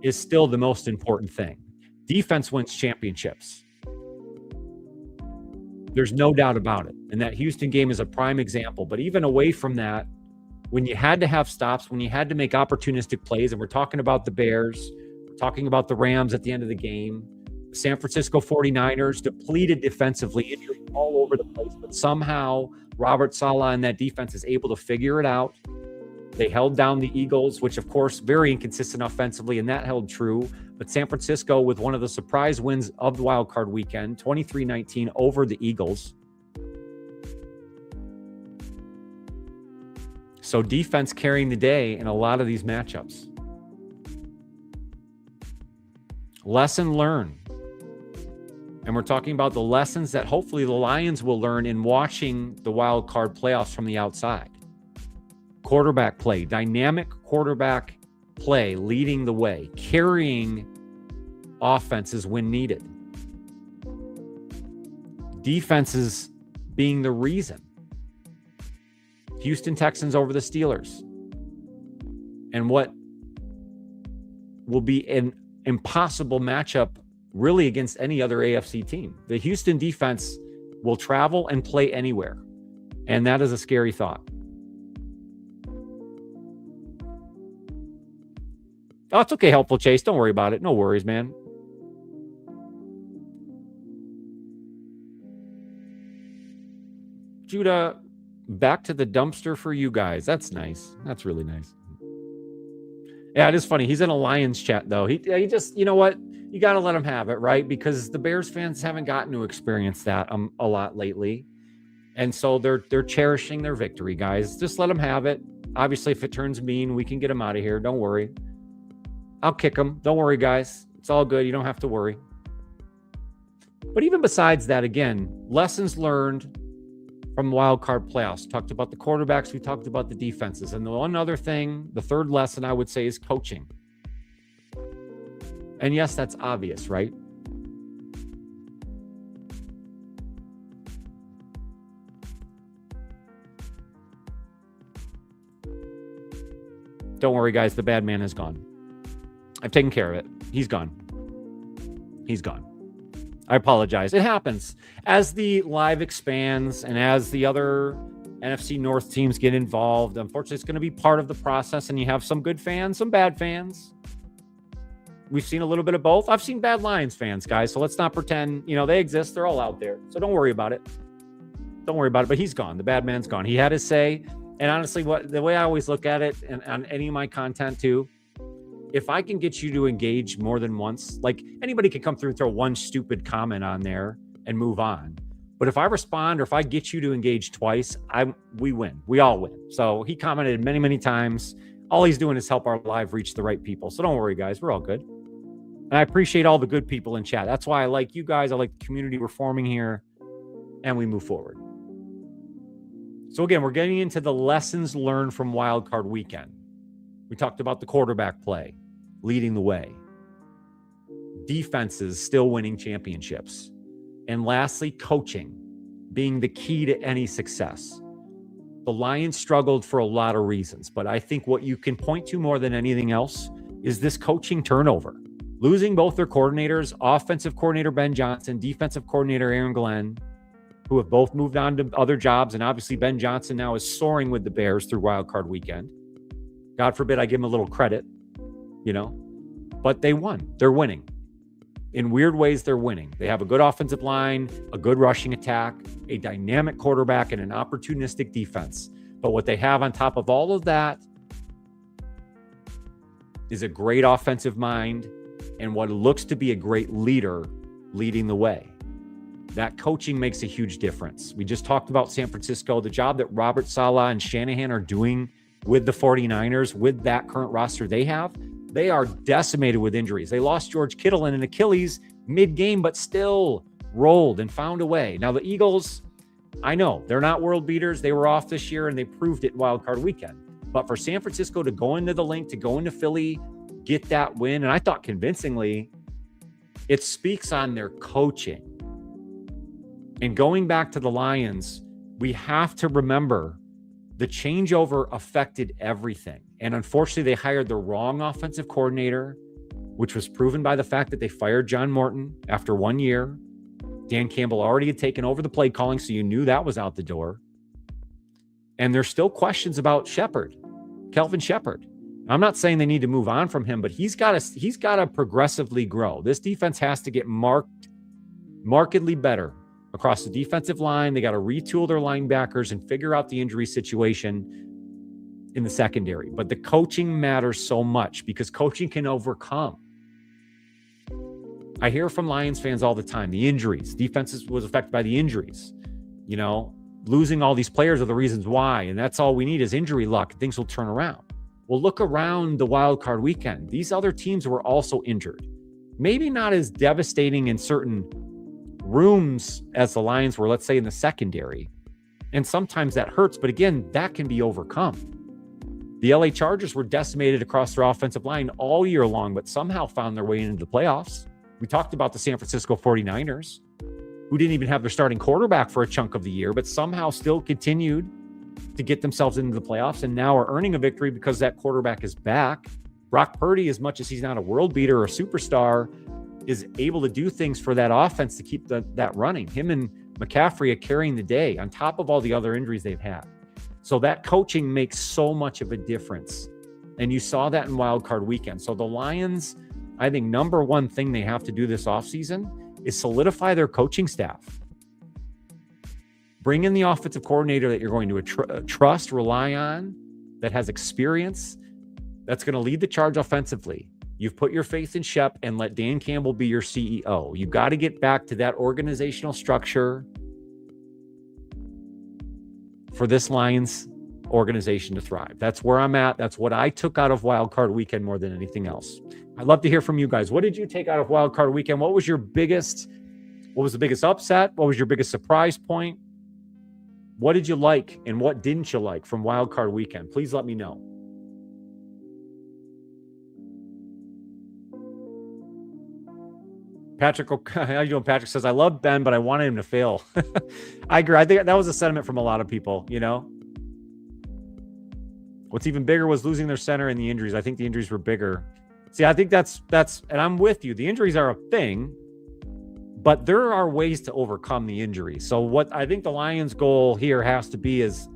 is still the most important thing. Defense wins championships. There's no doubt about it. And that Houston game is a prime example. But even away from that, when you had to have stops, when you had to make opportunistic plays, and we're talking about the Bears, we're talking about the Rams at the end of the game, the San Francisco 49ers depleted defensively, injuries all over the place, but somehow Robert Saleh and that defense is able to figure it out. They held down the Eagles, which of course, very inconsistent offensively, and that held true. But San Francisco with one of the surprise wins of the wild card weekend, 23-19 over the Eagles. So defense carrying the day in a lot of these matchups. Lesson learned. And we're talking about the lessons that hopefully the Lions will learn in watching the wild card playoffs from the outside. Quarterback play, dynamic quarterback play, leading the way, carrying offenses when needed. Defenses being the reason. Houston Texans over the Steelers. And what will be an impossible matchup really against any other AFC team. The Houston defense will travel and play anywhere. And that is a scary thought. Oh, it's okay, Helpful Chase. Don't worry about it. No worries, man. Judah, back to the dumpster for you guys. That's nice. That's really nice. Yeah, it is funny. He's in a Lions chat, though. He just, you know what? You got to let him have it, right? Because the Bears fans haven't gotten to experience that a lot lately. And so they're cherishing their victory, guys. Just let him have it. Obviously, if it turns mean, we can get him out of here. Don't worry. I'll kick him. Don't worry, guys. It's all good. You don't have to worry. But even besides that, again, lessons learned from wild card playoffs. Talked about the quarterbacks. We talked about the defenses. And the one other thing, the third lesson I would say is coaching. And yes, that's obvious, right? Don't worry, guys. The bad man is gone. I've taken care of it. He's gone. He's gone. I apologize. It happens. As the live expands and as the other NFC North teams get involved, unfortunately, it's going to be part of the process. And you have some good fans, some bad fans. We've seen a little bit of both. I've seen bad Lions fans, guys. So let's not pretend, they exist. They're all out there. So don't worry about it. Don't worry about it. But he's gone. The bad man's gone. He had his say. And honestly, the way I always look at it, and on any of my content too, if I can get you to engage more than once, like anybody can come through and throw one stupid comment on there and move on. But if I respond or if I get you to engage twice, we win. We all win. So he commented many, many times. All he's doing is help our live reach the right people. So don't worry, guys. We're all good. And I appreciate all the good people in chat. That's why I like you guys. I like the community we're forming here. And we move forward. So again, we're getting into the lessons learned from Wild Card Weekend. We talked about the quarterback play, leading the way. Defenses still winning championships. And lastly, coaching, being the key to any success. The Lions struggled for a lot of reasons, but I think what you can point to more than anything else is this coaching turnover. Losing both their coordinators, offensive coordinator Ben Johnson, defensive coordinator Aaron Glenn, who have both moved on to other jobs. And obviously Ben Johnson now is soaring with the Bears through Wild Card Weekend. God forbid I give him a little credit, but they won. They're winning. In weird ways, they're winning. They have a good offensive line, a good rushing attack, a dynamic quarterback, and an opportunistic defense. But what they have on top of all of that is a great offensive mind and what looks to be a great leader leading the way. That coaching makes a huge difference. We just talked about San Francisco, the job that Robert Saleh and Shanahan are doing with the 49ers, with that current roster they have. They are decimated with injuries. They lost George Kittle and an Achilles mid-game, but still rolled and found a way. Now the Eagles, I know they're not world beaters. They were off this year and they proved it Wild Card Weekend. But for San Francisco to go into the link, to go into Philly, get that win, and I thought convincingly, it speaks on their coaching. And going back to the Lions, we have to remember the changeover affected everything. And unfortunately, they hired the wrong offensive coordinator, which was proven by the fact that they fired John Morton after 1 year. Dan Campbell already had taken over the play calling, so you knew that was out the door. And there's still questions about Shepard, Kelvin Shepard. I'm not saying they need to move on from him, but he's got to progressively grow. This defense has to get markedly better across the defensive line. They got to retool their linebackers and figure out the injury situation. in the secondary. But the coaching matters so much because coaching can overcome. I hear from Lions fans all the time, the injuries. Defense was affected by the injuries. Losing all these players are the reasons why, and that's all we need is injury luck. Things will turn around. Well, look around the wild card weekend. These other teams were also injured. Maybe not as devastating in certain rooms as the Lions were, let's say, in the secondary. And sometimes that hurts, but again, that can be overcome. The LA Chargers were decimated across their offensive line all year long, but somehow found their way into the playoffs. We talked about the San Francisco 49ers, who didn't even have their starting quarterback for a chunk of the year, but somehow still continued to get themselves into the playoffs and now are earning a victory because that quarterback is back. Brock Purdy, as much as he's not a world beater or a superstar, is able to do things for that offense to keep that running. Him and McCaffrey are carrying the day on top of all the other injuries they've had. So that coaching makes so much of a difference. And you saw that in Wild Card Weekend. So the Lions, I think number one thing they have to do this offseason is solidify their coaching staff. Bring in the offensive coordinator that you're going to trust, rely on, that has experience, that's going to lead the charge offensively. You've put your faith in Shep and let Dan Campbell be your CEO. You've got to get back to that organizational structure for this Lions organization to thrive. That's where I'm at. That's what I took out of Wild Card Weekend more than anything else. I'd love to hear from you guys. What did you take out of Wild Card Weekend? What was the biggest upset? What was your biggest surprise point? What did you like and what didn't you like from Wild Card Weekend? Please let me know. Patrick, how you doing? Patrick says, I love Ben, but I wanted him to fail. I agree. I think that was a sentiment from a lot of people, What's even bigger was losing their center and the injuries. I think the injuries were bigger. See, I think that's, and I'm with you. The injuries are a thing, but there are ways to overcome the injuries. So what I think the Lions' goal here has to be is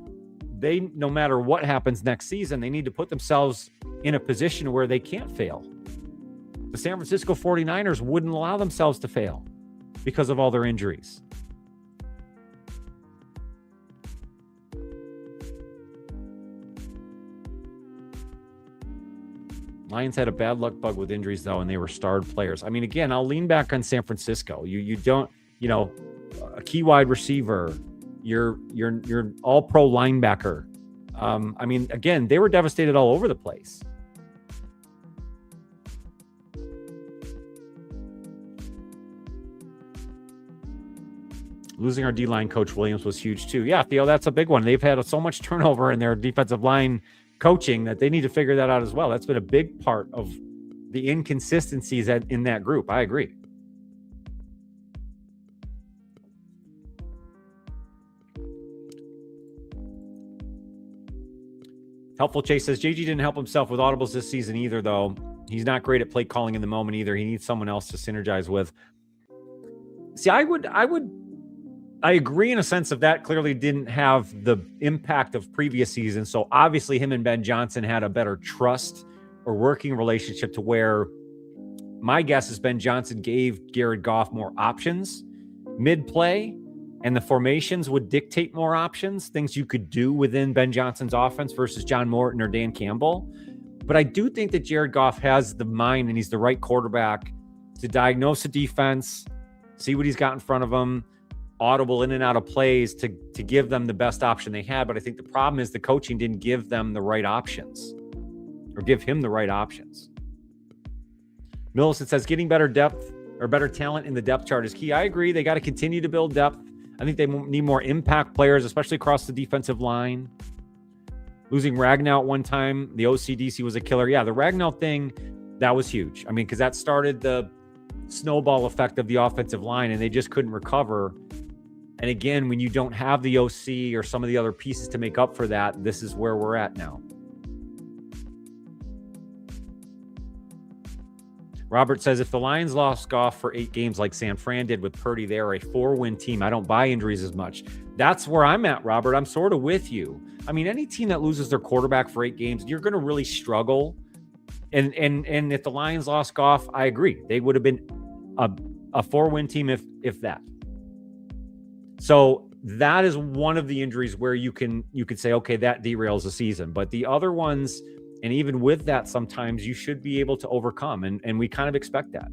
no matter what happens next season, they need to put themselves in a position where they can't fail. The San Francisco 49ers wouldn't allow themselves to fail because of all their injuries. Lions had a bad luck bug with injuries, though, and they were starred players. I mean, again, I'll lean back on San Francisco. You don't, a key wide receiver, you're all-pro linebacker. I mean, again, they were devastated all over the place. Losing our D-line coach Williams was huge, too. Yeah, Theo, that's a big one. They've had so much turnover in their defensive line coaching that they need to figure that out as well. That's been a big part of the inconsistencies in that group. I agree. Helpful Chase says, JG didn't help himself with audibles this season either, though. He's not great at play calling in the moment either. He needs someone else to synergize with. See, I agree in a sense of that clearly didn't have the impact of previous seasons. So obviously him and Ben Johnson had a better trust or working relationship to where my guess is Ben Johnson gave Jared Goff more options mid-play, and the formations would dictate more options, things you could do within Ben Johnson's offense versus John Morton or Dan Campbell. But I do think that Jared Goff has the mind and he's the right quarterback to diagnose a defense, see what he's got in front of him, audible in and out of plays to give them the best option they had. But I think the problem is the coaching didn't give them the right options or give him the right options. Millicent says getting better depth or better talent in the depth chart is key. I agree. They got to continue to build depth. I think they need more impact players, especially across the defensive line. Losing Ragnow at one time, the OCDC was a killer. Yeah, the Ragnow thing, that was huge. I mean, because that started the snowball effect of the offensive line and they just couldn't recover. And again, when you don't have the OC or some of the other pieces to make up for that, this is where we're at now. Robert says, if the Lions lost Goff for 8 games like San Fran did with Purdy, they are a 4-win team. I don't buy injuries as much. That's where I'm at, Robert. I'm sort of with you. I mean, any team that loses their quarterback for 8 games, you're going to really struggle. And if the Lions lost Goff, I agree. They would have been a 4-win team if that. So that is one of the injuries where you could say, okay, that derails the season. But the other ones, and even with that, sometimes you should be able to overcome, and we kind of expect that.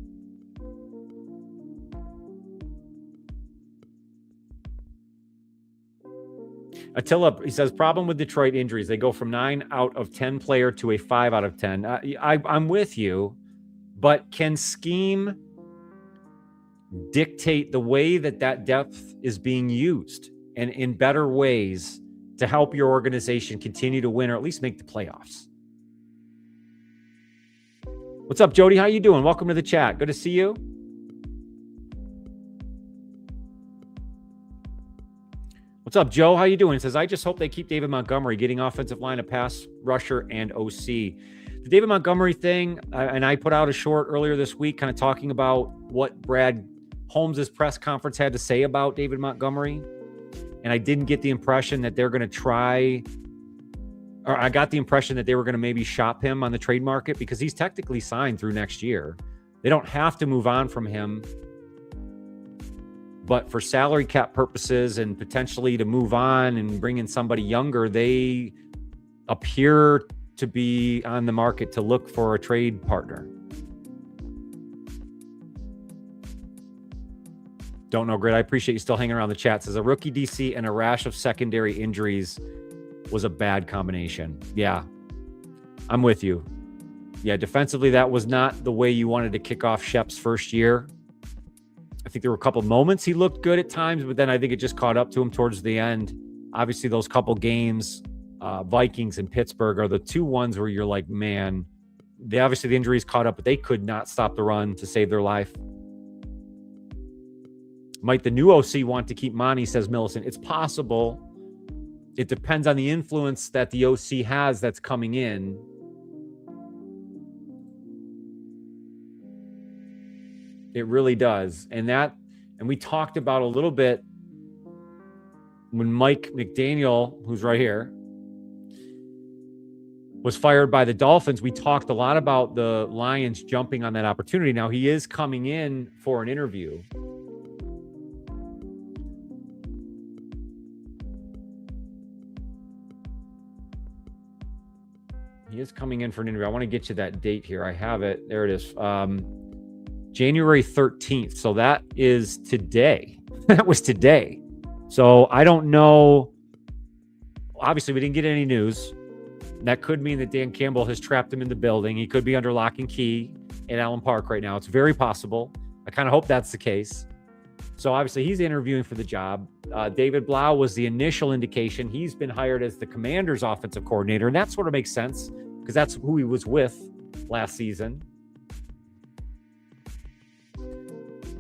Attila, he says, problem with Detroit injuries. They go from 9 out of 10 player to a 5 out of 10. I'm with you, but can scheme dictate the way that depth is being used and in better ways to help your organization continue to win or at least make the playoffs? What's up, Jody? How you doing? Welcome to the chat. Good to see you. What's up, Joe? How you doing? It says, I just hope they keep David Montgomery, getting offensive line, a pass rusher, and OC. The David Montgomery thing, and I put out a short earlier this week kind of talking about what Brad Holmes' press conference had to say about David Montgomery. And I didn't get the impression that they're going to try, or I got the impression that they were going to maybe shop him on the trade market because he's technically signed through next year. They don't have to move on from him. But for salary cap purposes and potentially to move on and bring in somebody younger, they appear to be on the market to look for a trade partner. Don't know, Grit. I appreciate you still hanging around the chat. Says a rookie DC and a rash of secondary injuries was a bad combination. Yeah, I'm with you. Yeah, defensively, that was not the way you wanted to kick off Shep's first year. I think there were a couple moments he looked good at times, but then I think it just caught up to him towards the end. Obviously, those couple games, Vikings and Pittsburgh, are the two ones where you're like, man, the injuries caught up, but they could not stop the run to save their life. Might the new OC want to keep Monty, says Millicent. It's possible. It depends on the influence that the OC has that's coming in. It really does. And we talked about a little bit when Mike McDaniel, who's right here, was fired by the Dolphins. We talked a lot about the Lions jumping on that opportunity. Now he is coming in for an interview. He is coming in for an interview. I want to get you that date here. I have it. There it is. January 13th. So that is today. That was today. So I don't know. Obviously, we didn't get any news. That could mean that Dan Campbell has trapped him in the building. He could be under lock and key at Allen Park right now. It's very possible. I kind of hope that's the case. So obviously, he's interviewing for the job. David Blau was the initial indication. He's been hired as the Commanders' offensive coordinator, and that sort of makes sense because that's who he was with last season.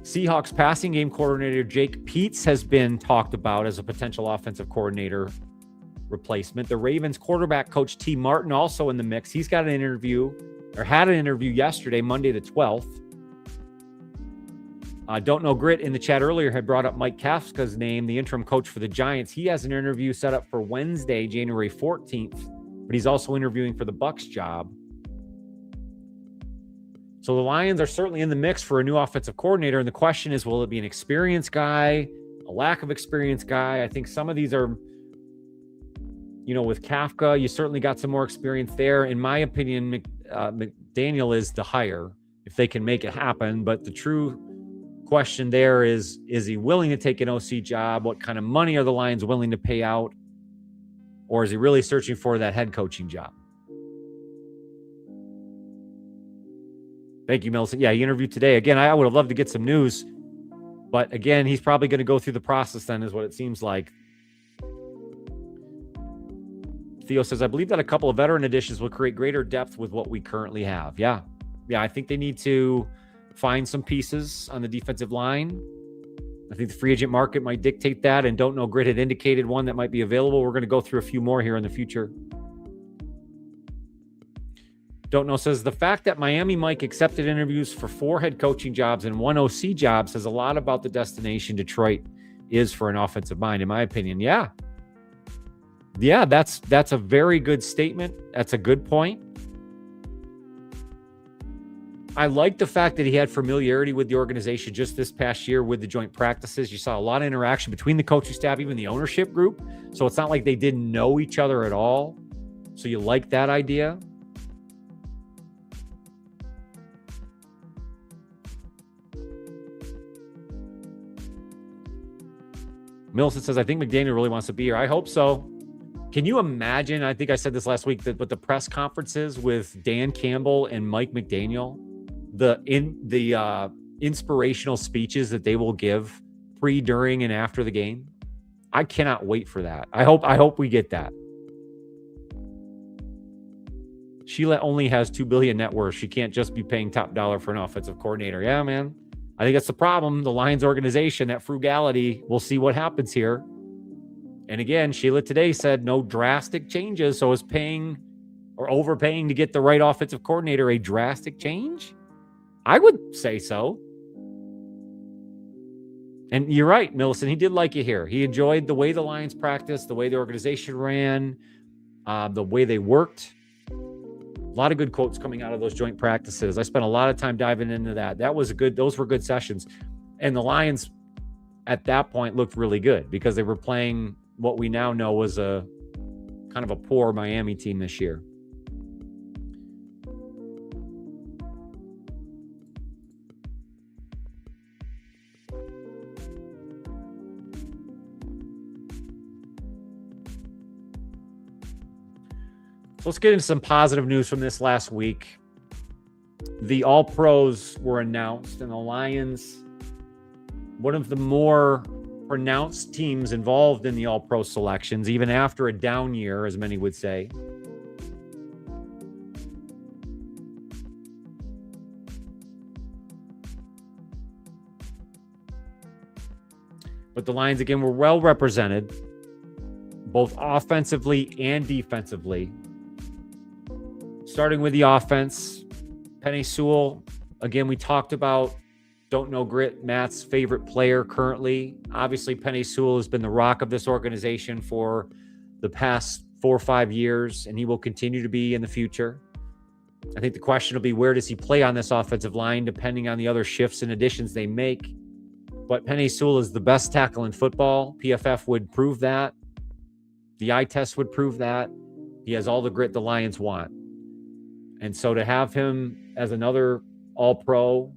Seahawks passing game coordinator Jake Peetz has been talked about as a potential offensive coordinator replacement. The Ravens quarterback coach T. Martin also in the mix. He's got an interview, or had an interview yesterday, Monday the 12th. Don't Know Grit in the chat earlier had brought up Mike Kafka's name, the interim coach for the Giants. He has an interview set up for Wednesday, January 14th, but he's also interviewing for the Bucs job. So the Lions are certainly in the mix for a new offensive coordinator. And the question is, will it be an experienced guy, a lack of experienced guy? I think some of these are, with Kafka, you certainly got some more experience there. In my opinion, McDaniel is the hire if they can make it happen. But the true question there is he willing to take an OC job? What kind of money are the Lions willing to pay out? Or is he really searching for that head coaching job? Thank you, Millicent. Yeah, he interviewed today. Again, I would have loved to get some news. But again, he's probably going to go through the process then, is what it seems like. Theo says, I believe that a couple of veteran additions will create greater depth with what we currently have. Yeah, I think they need to find some pieces on the defensive line. I think the free agent market might dictate that, and Don't Know Grit had indicated one that might be available. We're going to go through a few more here in the future. Don't Know says, the fact that Miami Mike accepted interviews for 4 head coaching jobs and 1 OC job says a lot about the destination Detroit is for an offensive mind, in my opinion. Yeah, that's a very good statement. That's a good point. I like the fact that he had familiarity with the organization just this past year with the joint practices. You saw a lot of interaction between the coaching staff, even the ownership group. So it's not like they didn't know each other at all. So you like that idea? Millicent says, I think McDaniel really wants to be here. I hope so. Can you imagine? I think I said this last week, but the press conferences with Dan Campbell and Mike McDaniel, the inspirational speeches that they will give pre, during, and after the game. I cannot wait for that. I hope we get that. Sheila only has $2 billion net worth. She can't just be paying top dollar for an offensive coordinator. Yeah, man. I think that's the problem. The Lions organization, that frugality, we'll see what happens here. And again, Sheila today said no drastic changes. So is paying or overpaying to get the right offensive coordinator a drastic change? I would say so. And you're right, Millicent. He did like it here. He enjoyed the way the Lions practiced, the way the organization ran, the way they worked. A lot of good quotes coming out of those joint practices. I spent a lot of time diving into that. Those were good sessions. And the Lions at that point looked really good because they were playing what we now know was a kind of a poor Miami team this year. So let's get into some positive news from this last week. The All-Pros were announced, and the Lions, one of the more pronounced teams involved in the All-Pro selections, even after a down year, as many would say. But the Lions, again, were well represented, both offensively and defensively. Starting with the offense, Penei Sewell, again, we talked about Don't Know Grit, Matt's favorite player currently. Obviously, Penei Sewell has been the rock of this organization for the past 4 or 5 years, and he will continue to be in the future. I think the question will be, where does he play on this offensive line, depending on the other shifts and additions they make. But Penei Sewell is the best tackle in football. PFF would prove that. The eye test would prove that. He has all the grit the Lions want. And so to have him as another All-Pro,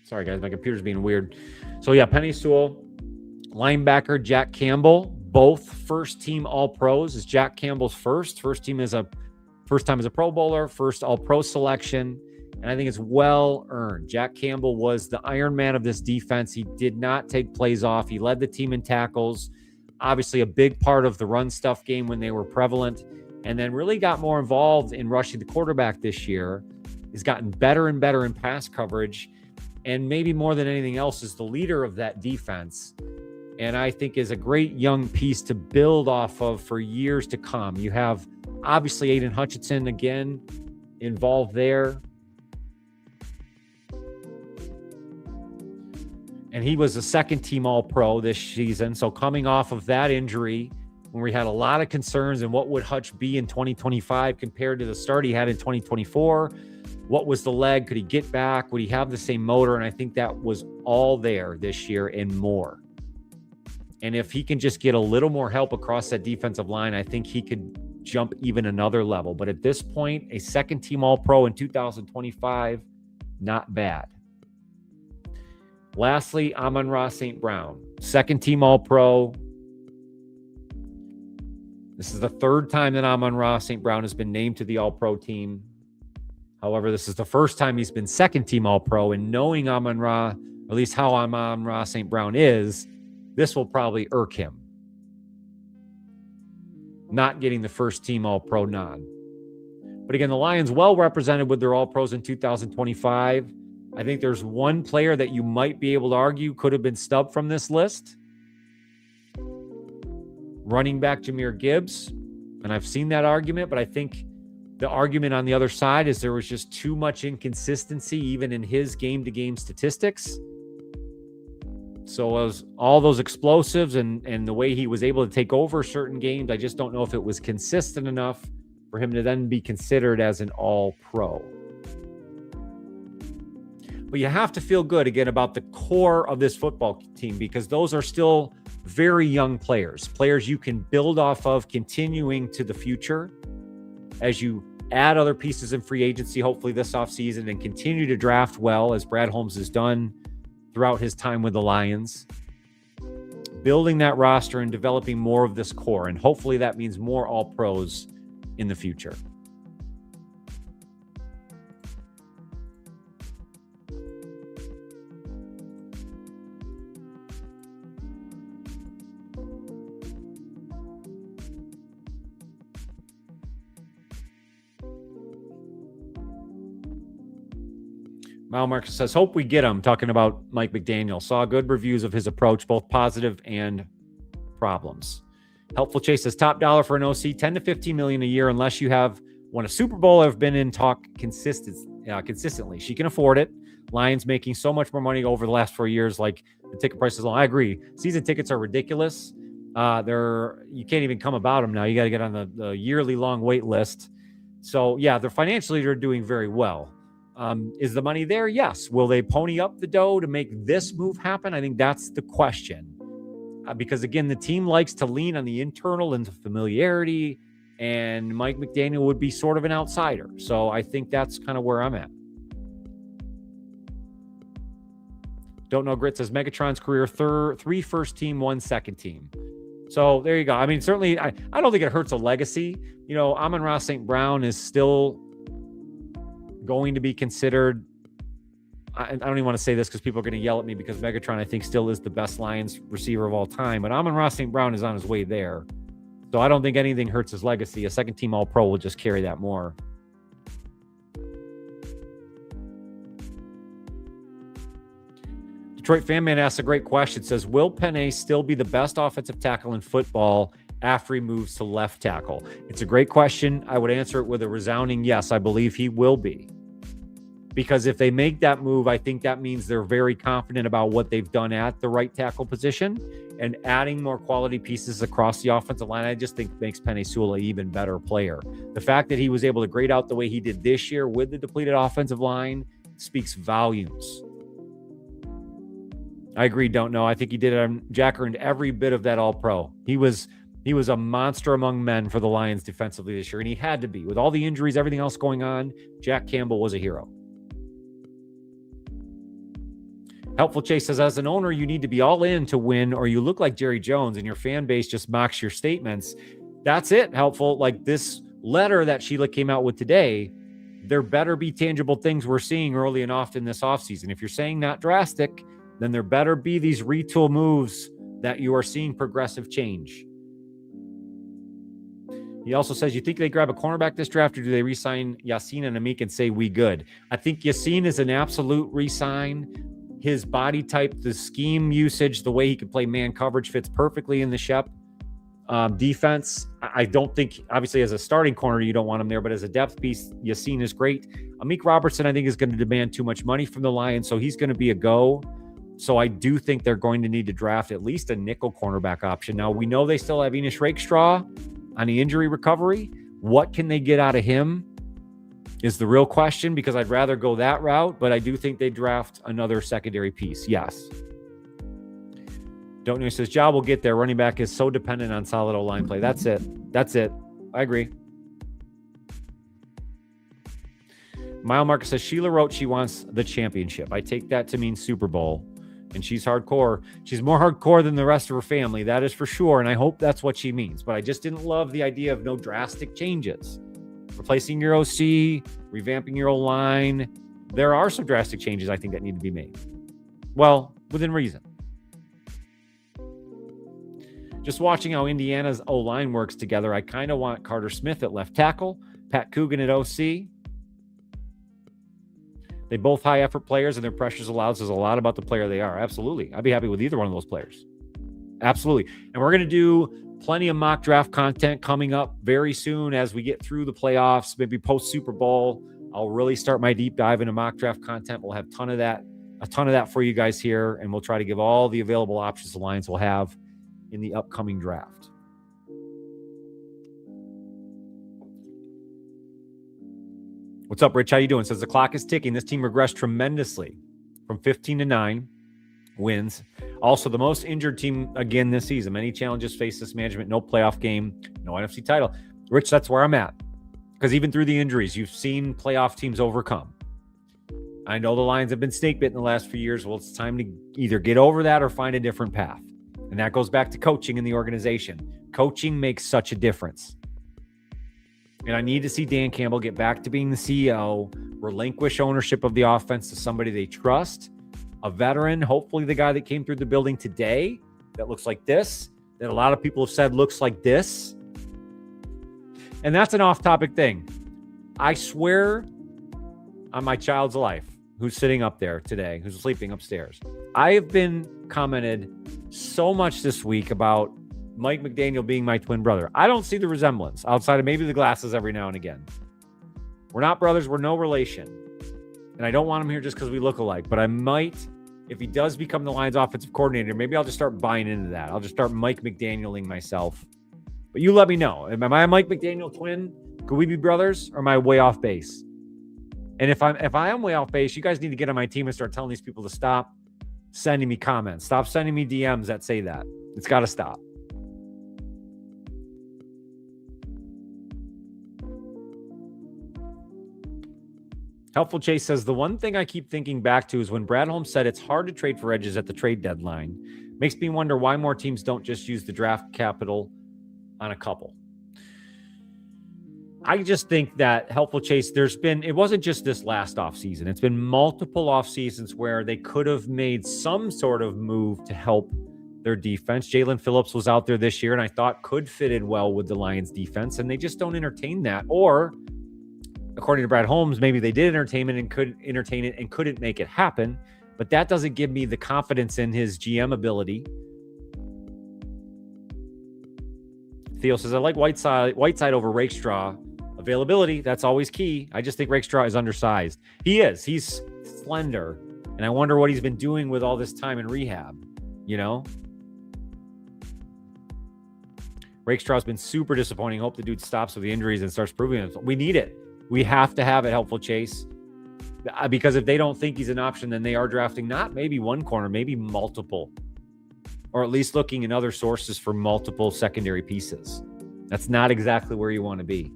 sorry guys, my computer's being weird. So yeah, Penei Sewell, linebacker Jack Campbell, both first-team All-Pros. Is Jack Campbell's first time as a Pro Bowler, first All-Pro selection, and I think it's well earned. Jack Campbell was the Iron Man of this defense. He did not take plays off. He led the team in tackles, obviously a big part of the run stuff game when they were prevalent, and then really got more involved in rushing the quarterback this year. He's gotten better and better in pass coverage, and maybe more than anything else is the leader of that defense. And I think is a great young piece to build off of for years to come. You have obviously Aiden Hutchinson again involved there. And he was a second-team All-Pro this season. So coming off of that injury, when we had a lot of concerns in what would Hutch be in 2025 compared to the start he had in 2024, what was the leg? Could he get back? Would he have the same motor? And I think that was all there this year and more. And if he can just get a little more help across that defensive line, I think he could jump even another level. But at this point, a second-team All-Pro in 2025, not bad. Lastly, Amon-Ra St. Brown, second-team All-Pro. This is the third time that Amon-Ra St. Brown has been named to the All-Pro team. However, this is the first time he's been second-team All-Pro, and knowing Amon-Ra, at least how Amon-Ra St. Brown is, this will probably irk him. Not getting the first-team All-Pro nod. But again, the Lions well represented with their All-Pros in 2025. I think there's one player that you might be able to argue could have been snubbed from this list. Running back Jahmyr Gibbs. And I've seen that argument, but I think The argument on the other side is there was just too much inconsistency, even in his game-to-game statistics. So as all those explosives and the way he was able to take over certain games, I just don't know if it was consistent enough for him to then be considered as an all-pro. But you have to feel good, again, about the core of this football team, because those are still very young players you can build off of continuing to the future as you add other pieces in free agency, hopefully this offseason, and continue to draft well, as Brad Holmes has done throughout his time with the Lions. Building that roster and developing more of this core, and hopefully that means more all-pros in the future. Mile Marcus says, hope we get him, talking about Mike McDaniel. Saw good reviews of his approach, both positive and problems. Helpful Chase says, top dollar for an OC, 10 to 15 million a year, unless you have won a Super Bowl or have been in talk consistently. She can afford it. Lions making so much more money over the last 4 years, like the ticket prices long. I agree. Season tickets are ridiculous. You can't even come about them now. You got to get on the yearly long wait list. So yeah, they're financially, they're doing very well. Is the money there? Yes. Will they pony up the dough to make this move happen? I think that's the question. Because again, the team likes to lean on the internal and the familiarity, and Mike McDaniel would be sort of an outsider. So I think that's kind of where I'm at. Don't know Grit says Megatron's career, 3 first team, 1 second team. So there you go. I mean, certainly I don't think it hurts a legacy. You know, Amon-Ra St. Brown is still going to be considered. I don't even want to say this because people are going to yell at me, because Megatron, I think, still is the best Lions receiver of all time. But Amon-Ra St. Brown is on his way there. So I don't think anything hurts his legacy. A second team All-Pro will just carry that more. Detroit Fan Man asks a great question. It says, will Penei still be the best offensive tackle in football after he moves to left tackle? It's a great question. I would answer it with a resounding yes. I believe he will be. Because if they make that move, I think that means they're very confident about what they've done at the right tackle position, and adding more quality pieces across the offensive line, I just think makes Penei Sewell an even better player. The fact that he was able to grade out the way he did this year with the depleted offensive line speaks volumes. I agree. Don't know. I think he did it. Jack earned every bit of that All-Pro. He was a monster among men for the Lions defensively this year, and he had to be. With all the injuries, everything else going on, Jack Campbell was a hero. Helpful Chase says, as an owner, you need to be all in to win, or you look like Jerry Jones and your fan base just mocks your statements. That's it, Helpful. Like this letter that Sheila came out with today, there better be tangible things we're seeing early and often this offseason. If you're saying not drastic, then there better be these retool moves that you are seeing progressive change. He also says, you think they grab a cornerback this draft, or do they re-sign Yassine and Amik and say we good? I think Yassine is an absolute re-sign. His body type, the scheme usage, the way he can play man coverage fits perfectly in the Shep defense. I don't think, obviously, as a starting corner, you don't want him there, but as a depth piece, Yassine is great. Amik Robertson, I think, is going to demand too much money from the Lions, so he's going to be a go. So I do think they're going to need to draft at least a nickel cornerback option. Now, we know they still have Enos Rakestraw on the injury recovery. What can they get out of him is the real question, because I'd rather go that route, but I do think they draft another secondary piece. Yes. Don't know. Says, Job will get there. Running back is so dependent on solid O-line play. That's it. I agree. Mile Marcus says, Sheila wrote she wants the championship. I take that to mean Super Bowl. And she's hardcore. She's more hardcore than the rest of her family. That is for sure. And I hope that's what she means. But I just didn't love the idea of no drastic changes. Replacing your OC, revamping your O-line. There are some drastic changes I think that need to be made. Well, within reason. Just watching how Indiana's O-line works together, I kind of want Carter Smith at left tackle, Pat Coogan at OC. They both high-effort players, and their pressures allowed says a lot about the player they are. Absolutely. I'd be happy with either one of those players. Absolutely. And we're going to do Plenty of mock draft content coming up very soon as we get through the playoffs, maybe post Super Bowl. I'll really start my deep dive into mock draft content. We'll have a ton of that for you guys here, and we'll try to give all the available options the Lions will have in the upcoming draft. What's up, Rich? How you doing? Says the clock is ticking. This team regressed tremendously from 15-9 wins. Also, the most injured team again this season. Many challenges face this management. No playoff game, no NFC title. Rich, that's where I'm at. Because even through the injuries, you've seen playoff teams overcome. I know the Lions have been snake bitten the last few years. Well, it's time to either get over that or find a different path. And that goes back to coaching in the organization. Coaching makes such a difference. And I need to see Dan Campbell get back to being the CEO, relinquish ownership of the offense to somebody they trust, a veteran, hopefully the guy that came through the building today that looks like this, that a lot of people have said looks like this. And that's an off-topic thing. I swear on my child's life, who's sitting up there today, who's sleeping upstairs. I have been commented so much this week about Mike McDaniel being my twin brother. I don't see the resemblance outside of maybe the glasses every now and again. We're not brothers. We're no relation. And I don't want him here just because we look alike. But I might, if he does become the Lions offensive coordinator, maybe I'll just start buying into that. I'll just start Mike McDanieling myself. But you let me know. Am I a Mike McDaniel twin? Could we be brothers? Or am I way off base? And if I am way off base, you guys need to get on my team and start telling these people to stop sending me comments. Stop sending me DMs that say that. It's got to stop. Helpful Chase says, the one thing I keep thinking back to is when Brad Holmes said it's hard to trade for edges at the trade deadline. Makes me wonder why more teams don't just use the draft capital on a couple. I just think that, Helpful Chase, it wasn't just this last offseason. It's been multiple off seasons where they could have made some sort of move to help their defense. Jalen Phillips was out there this year and I thought could fit in well with the Lions defense, and they just don't entertain that. Or, according to Brad Holmes, maybe they did entertain it and couldn't make it happen. But that doesn't give me the confidence in his GM ability. Theo says, I like Whiteside over Rakestraw. Availability, that's always key. I just think Rakestraw is undersized. He is. He's slender. And I wonder what he's been doing with all this time in rehab, you know? Rakestraw's been super disappointing. Hope the dude stops with the injuries and starts proving it. We need it. We have to have it, Helpful Chase. Because if they don't think he's an option, then they are drafting not maybe one corner, maybe multiple. Or at least looking in other sources for multiple secondary pieces. That's not exactly where you want to be.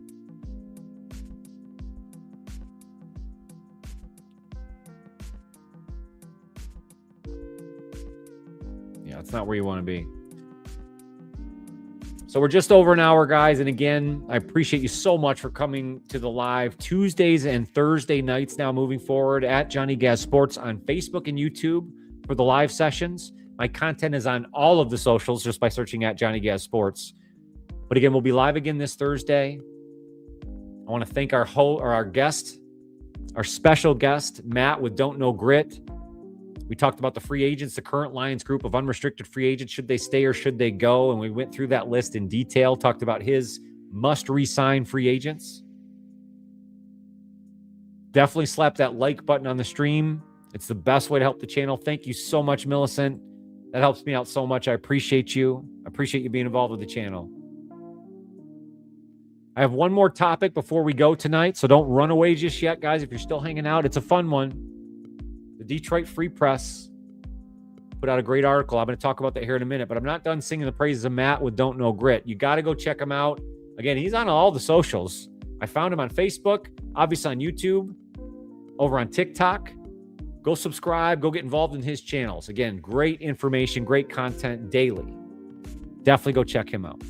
Yeah, it's not where you want to be. So we're just over an hour, guys. And again, I appreciate you so much for coming to the live Tuesdays and Thursday nights now moving forward at Johnny Gaz Sports on Facebook and YouTube for the live sessions. My content is on all of the socials just by searching at Johnny Gaz Sports. But again, we'll be live again this Thursday. I want to thank our guest, our special guest, Matt with Don't Know Grit. We talked about the free agents, the current Lions group of unrestricted free agents. Should they stay or should they go? And we went through that list in detail, talked about his must re-sign free agents. Definitely slap that like button on the stream. It's the best way to help the channel. Thank you so much, Millicent. That helps me out so much. I appreciate you. I appreciate you being involved with the channel. I have one more topic before we go tonight, so don't run away just yet, guys. If you're still hanging out, it's a fun one. The Detroit Free Press put out a great article. I'm going to talk about that here in a minute, but I'm not done singing the praises of Matt with Don't Know Grit. You got to go check him out. Again, he's on all the socials. I found him on Facebook, obviously on YouTube, over on TikTok. Go subscribe. Go get involved in his channels. Again, great information, great content daily. Definitely go check him out.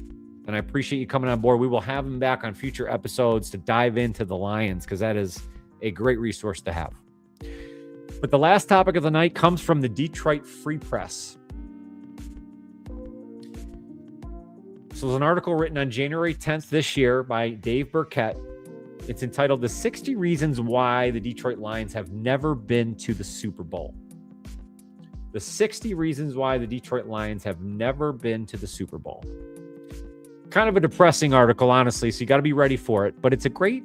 And I appreciate you coming on board. We will have him back on future episodes to dive into the Lions because that is a great resource to have. But the last topic of the night comes from the Detroit Free Press. So there's an article written on January 10th this year by Dave Burkett. It's entitled The 60 Reasons Why the Detroit Lions Have Never Been to the Super Bowl. The 60 Reasons Why the Detroit Lions Have Never Been to the Super Bowl. Kind of a depressing article, honestly, so you got to be ready for it. But it's a great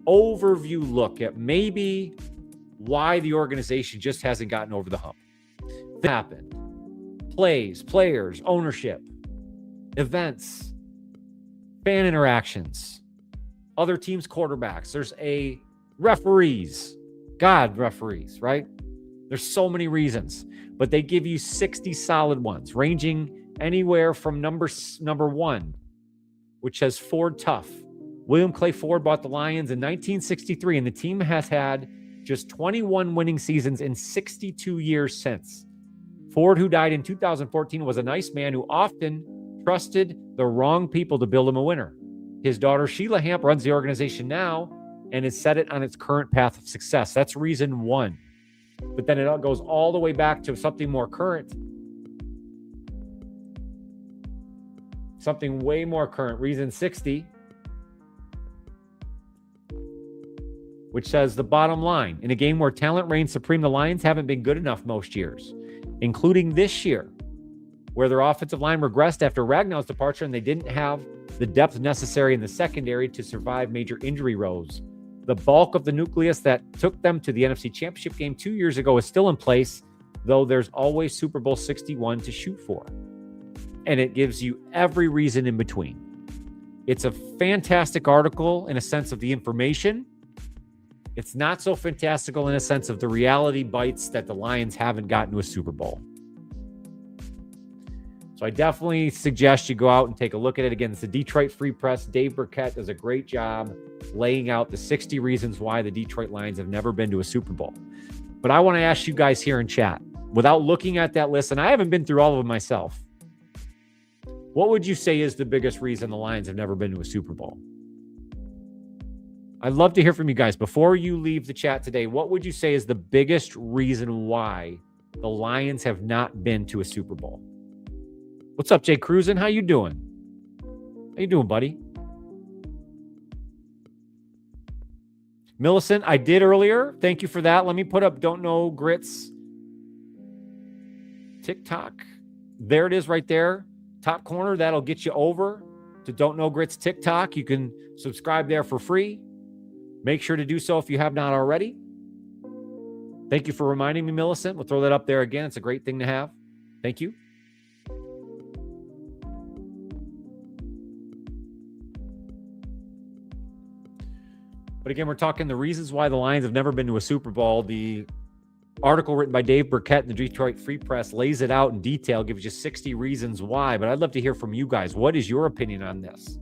overview look at maybe why the organization just hasn't gotten over the hump. What happened? Plays, players, ownership, events, fan interactions, other teams' quarterbacks. There's referees, right? There's so many reasons, but they give you 60 solid ones, ranging anywhere from number one, which says Ford Tough. William Clay Ford bought the Lions in 1963, and the team has had just 21 winning seasons in 62 years since. Ford, who died in 2014, was a nice man who often trusted the wrong people to build him a winner. His daughter, Sheila Hamp, runs the organization now and has set it on its current path of success. That's reason one. But then it goes all the way back to something more current. Something way more current. Reason 60, which says the bottom line. In a game where talent reigns supreme, the Lions haven't been good enough most years, including this year, where their offensive line regressed after Ragnall's departure and they didn't have the depth necessary in the secondary to survive major injury woes. The bulk of the nucleus that took them to the NFC Championship game 2 years ago is still in place, though there's always Super Bowl 61 to shoot for. And it gives you every reason in between. It's a fantastic article in a sense of the information. It's not so fantastical in a sense of the reality bites that the Lions haven't gotten to a Super Bowl. So I definitely suggest you go out and take a look at it. Again, it's the Detroit Free Press. Dave Burkett does a great job laying out the 60 reasons why the Detroit Lions have never been to a Super Bowl. But I want to ask you guys here in chat, without looking at that list, and I haven't been through all of them myself, what would you say is the biggest reason the Lions have never been to a Super Bowl? I'd love to hear from you guys. Before you leave the chat today, what would you say is the biggest reason why the Lions have not been to a Super Bowl? What's up, Jay Cruisin? How you doing? How you doing, buddy? Millicent, I did earlier. Thank you for that. Let me put up Don't Know Grits TikTok. There it is right there. Top corner. That'll get you over to Don't Know Grits TikTok. You can subscribe there for free. Make sure to do so if you have not already. Thank you for reminding me, Millicent. We'll throw that up there again. It's a great thing to have. Thank you. But again, we're talking the reasons why the Lions have never been to a Super Bowl. The article written by Dave Burkett in the Detroit Free Press lays it out in detail, gives you 60 reasons why. But I'd love to hear from you guys. What is your opinion on this?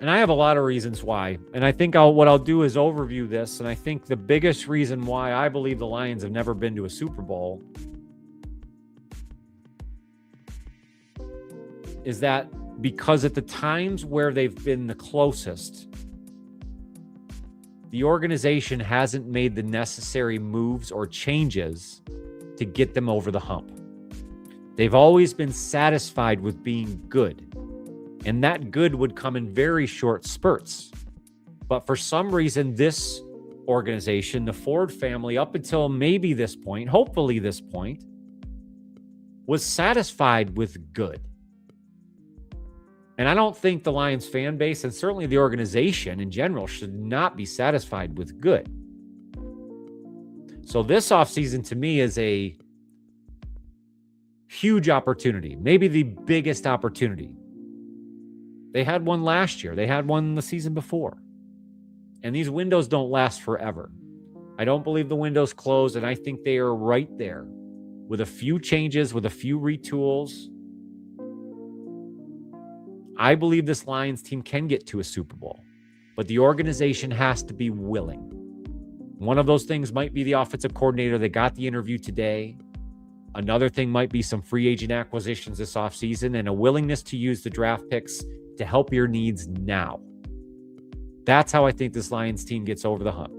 And I have a lot of reasons why. And I think what I'll do is overview this. And I think the biggest reason why I believe the Lions have never been to a Super Bowl is that because at the times where they've been the closest, the organization hasn't made the necessary moves or changes to get them over the hump. They've always been satisfied with being good. And that good would come in very short spurts. But for some reason, this organization, the Ford family, up until maybe this point, hopefully this point, was satisfied with good. And I don't think the Lions fan base, and certainly the organization in general, should not be satisfied with good. So this offseason to me is a huge opportunity, maybe the biggest opportunity. They had one last year. They had one the season before. And these windows don't last forever. I don't believe the windows close, and I think they are right there with a few changes, with a few retools. I believe this Lions team can get to a Super Bowl, but the organization has to be willing. One of those things might be the offensive coordinator that got the interview today. Another thing might be some free agent acquisitions this offseason and a willingness to use the draft picks to help your needs now. That's how I think this Lions team gets over the hump.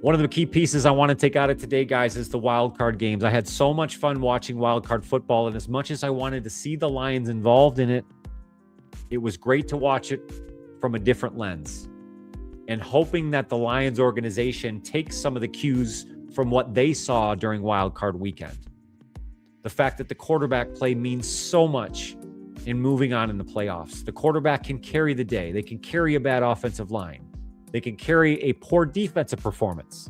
One of the key pieces I want to take out of today, guys, is the wild card games. I had so much fun watching wild card football, and as much as I wanted to see the Lions involved in it, it was great to watch it from a different lens and hoping that the Lions organization takes some of the cues from what they saw during wild card weekend. The fact that the quarterback play means so much in moving on in the playoffs. The quarterback can carry the day. They can carry a bad offensive line. They can carry a poor defensive performance.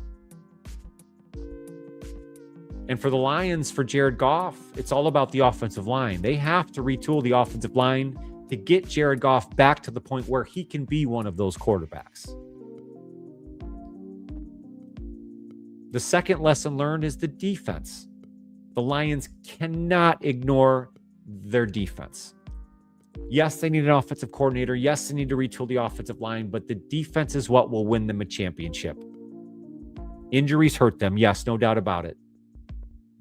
And for the Lions, for Jared Goff, it's all about the offensive line. They have to retool the offensive line to get Jared Goff back to the point where he can be one of those quarterbacks. The second lesson learned is the defense. The Lions cannot ignore their defense. Yes, they need an offensive coordinator. Yes, they need to retool the offensive line, but the defense is what will win them a championship. Injuries hurt them. Yes, no doubt about it.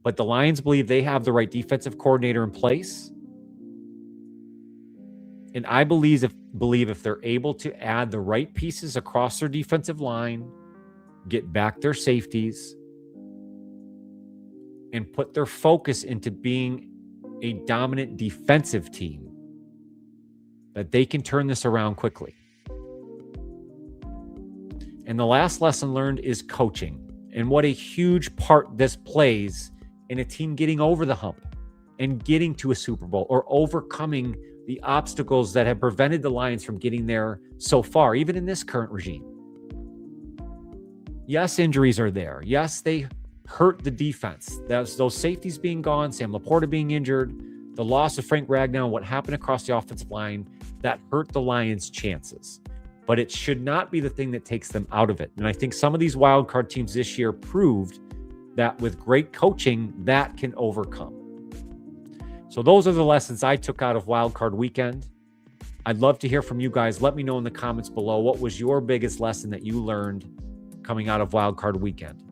But the Lions believe they have the right defensive coordinator in place. And I believe if they're able to add the right pieces across their defensive line, get back their safeties, and put their focus into being a dominant defensive team, that they can turn this around quickly. And the last lesson learned is coaching, and what a huge part this plays in a team getting over the hump and getting to a Super Bowl or overcoming the obstacles that have prevented the Lions from getting there so far, even in this current regime. Yes, injuries are there. Yes, they hurt the defense. Those safeties being gone, Sam Laporta being injured, the loss of Frank Ragnow, what happened across the offensive line, that hurt the Lions' chances. But it should not be the thing that takes them out of it. And I think some of these wild card teams this year proved that with great coaching, that can overcome. So those are the lessons I took out of wild card weekend. I'd love to hear from you guys. Let me know in the comments below, what was your biggest lesson that you learned coming out of wild card weekend?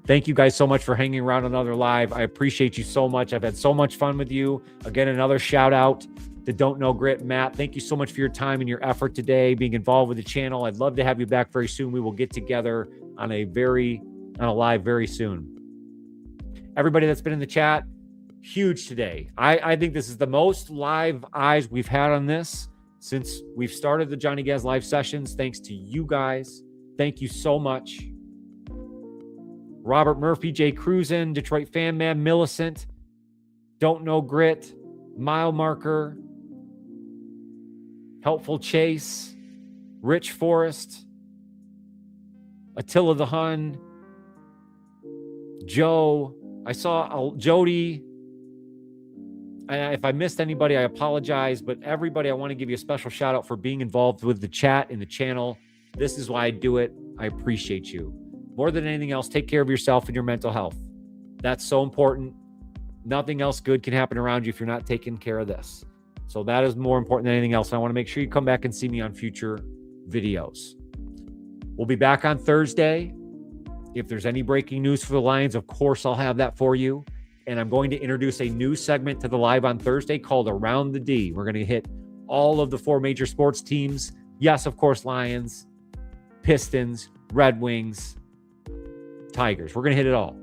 Thank you guys so much for hanging around another live. I appreciate you so much. I've had so much fun with you. Again, another shout out to Don't Know Grit. Matt, thank you so much for your time and your effort today, being involved with the channel. I'd love to have you back very soon. We will get together on a live very soon. Everybody that's been in the chat, huge today. I think this is the most live eyes we've had on this since we've started the Johnny Gaz live sessions. Thanks to you guys. Thank you so much. Robert Murphy, Jay Cruzen, Detroit Fan Man, Millicent, Don't Know Grit, Mile Marker, Helpful Chase, Rich Forrest, Attila the Hun, Joe. I saw Jody. If I missed anybody, I apologize. But everybody, I want to give you a special shout out for being involved with the chat and the channel. This is why I do it. I appreciate you. More than anything else, take care of yourself and your mental health. That's so important. Nothing else good can happen around you if you're not taking care of this. So that is more important than anything else. I want to make sure you come back and see me on future videos. We'll be back on Thursday. If there's any breaking news for the Lions, of course, I'll have that for you. And I'm going to introduce a new segment to the live on Thursday called Around the D. We're going to hit all of the 4 major sports teams. Yes, of course, Lions, Pistons, Red Wings, Tigers. We're going to hit it all.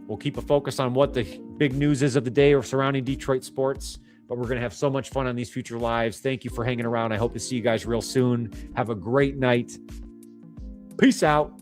We'll keep a focus on what the big news is of the day or surrounding Detroit sports, but we're going to have so much fun on these future lives. Thank you for hanging around. I hope to see you guys real soon. Have a great night. Peace out.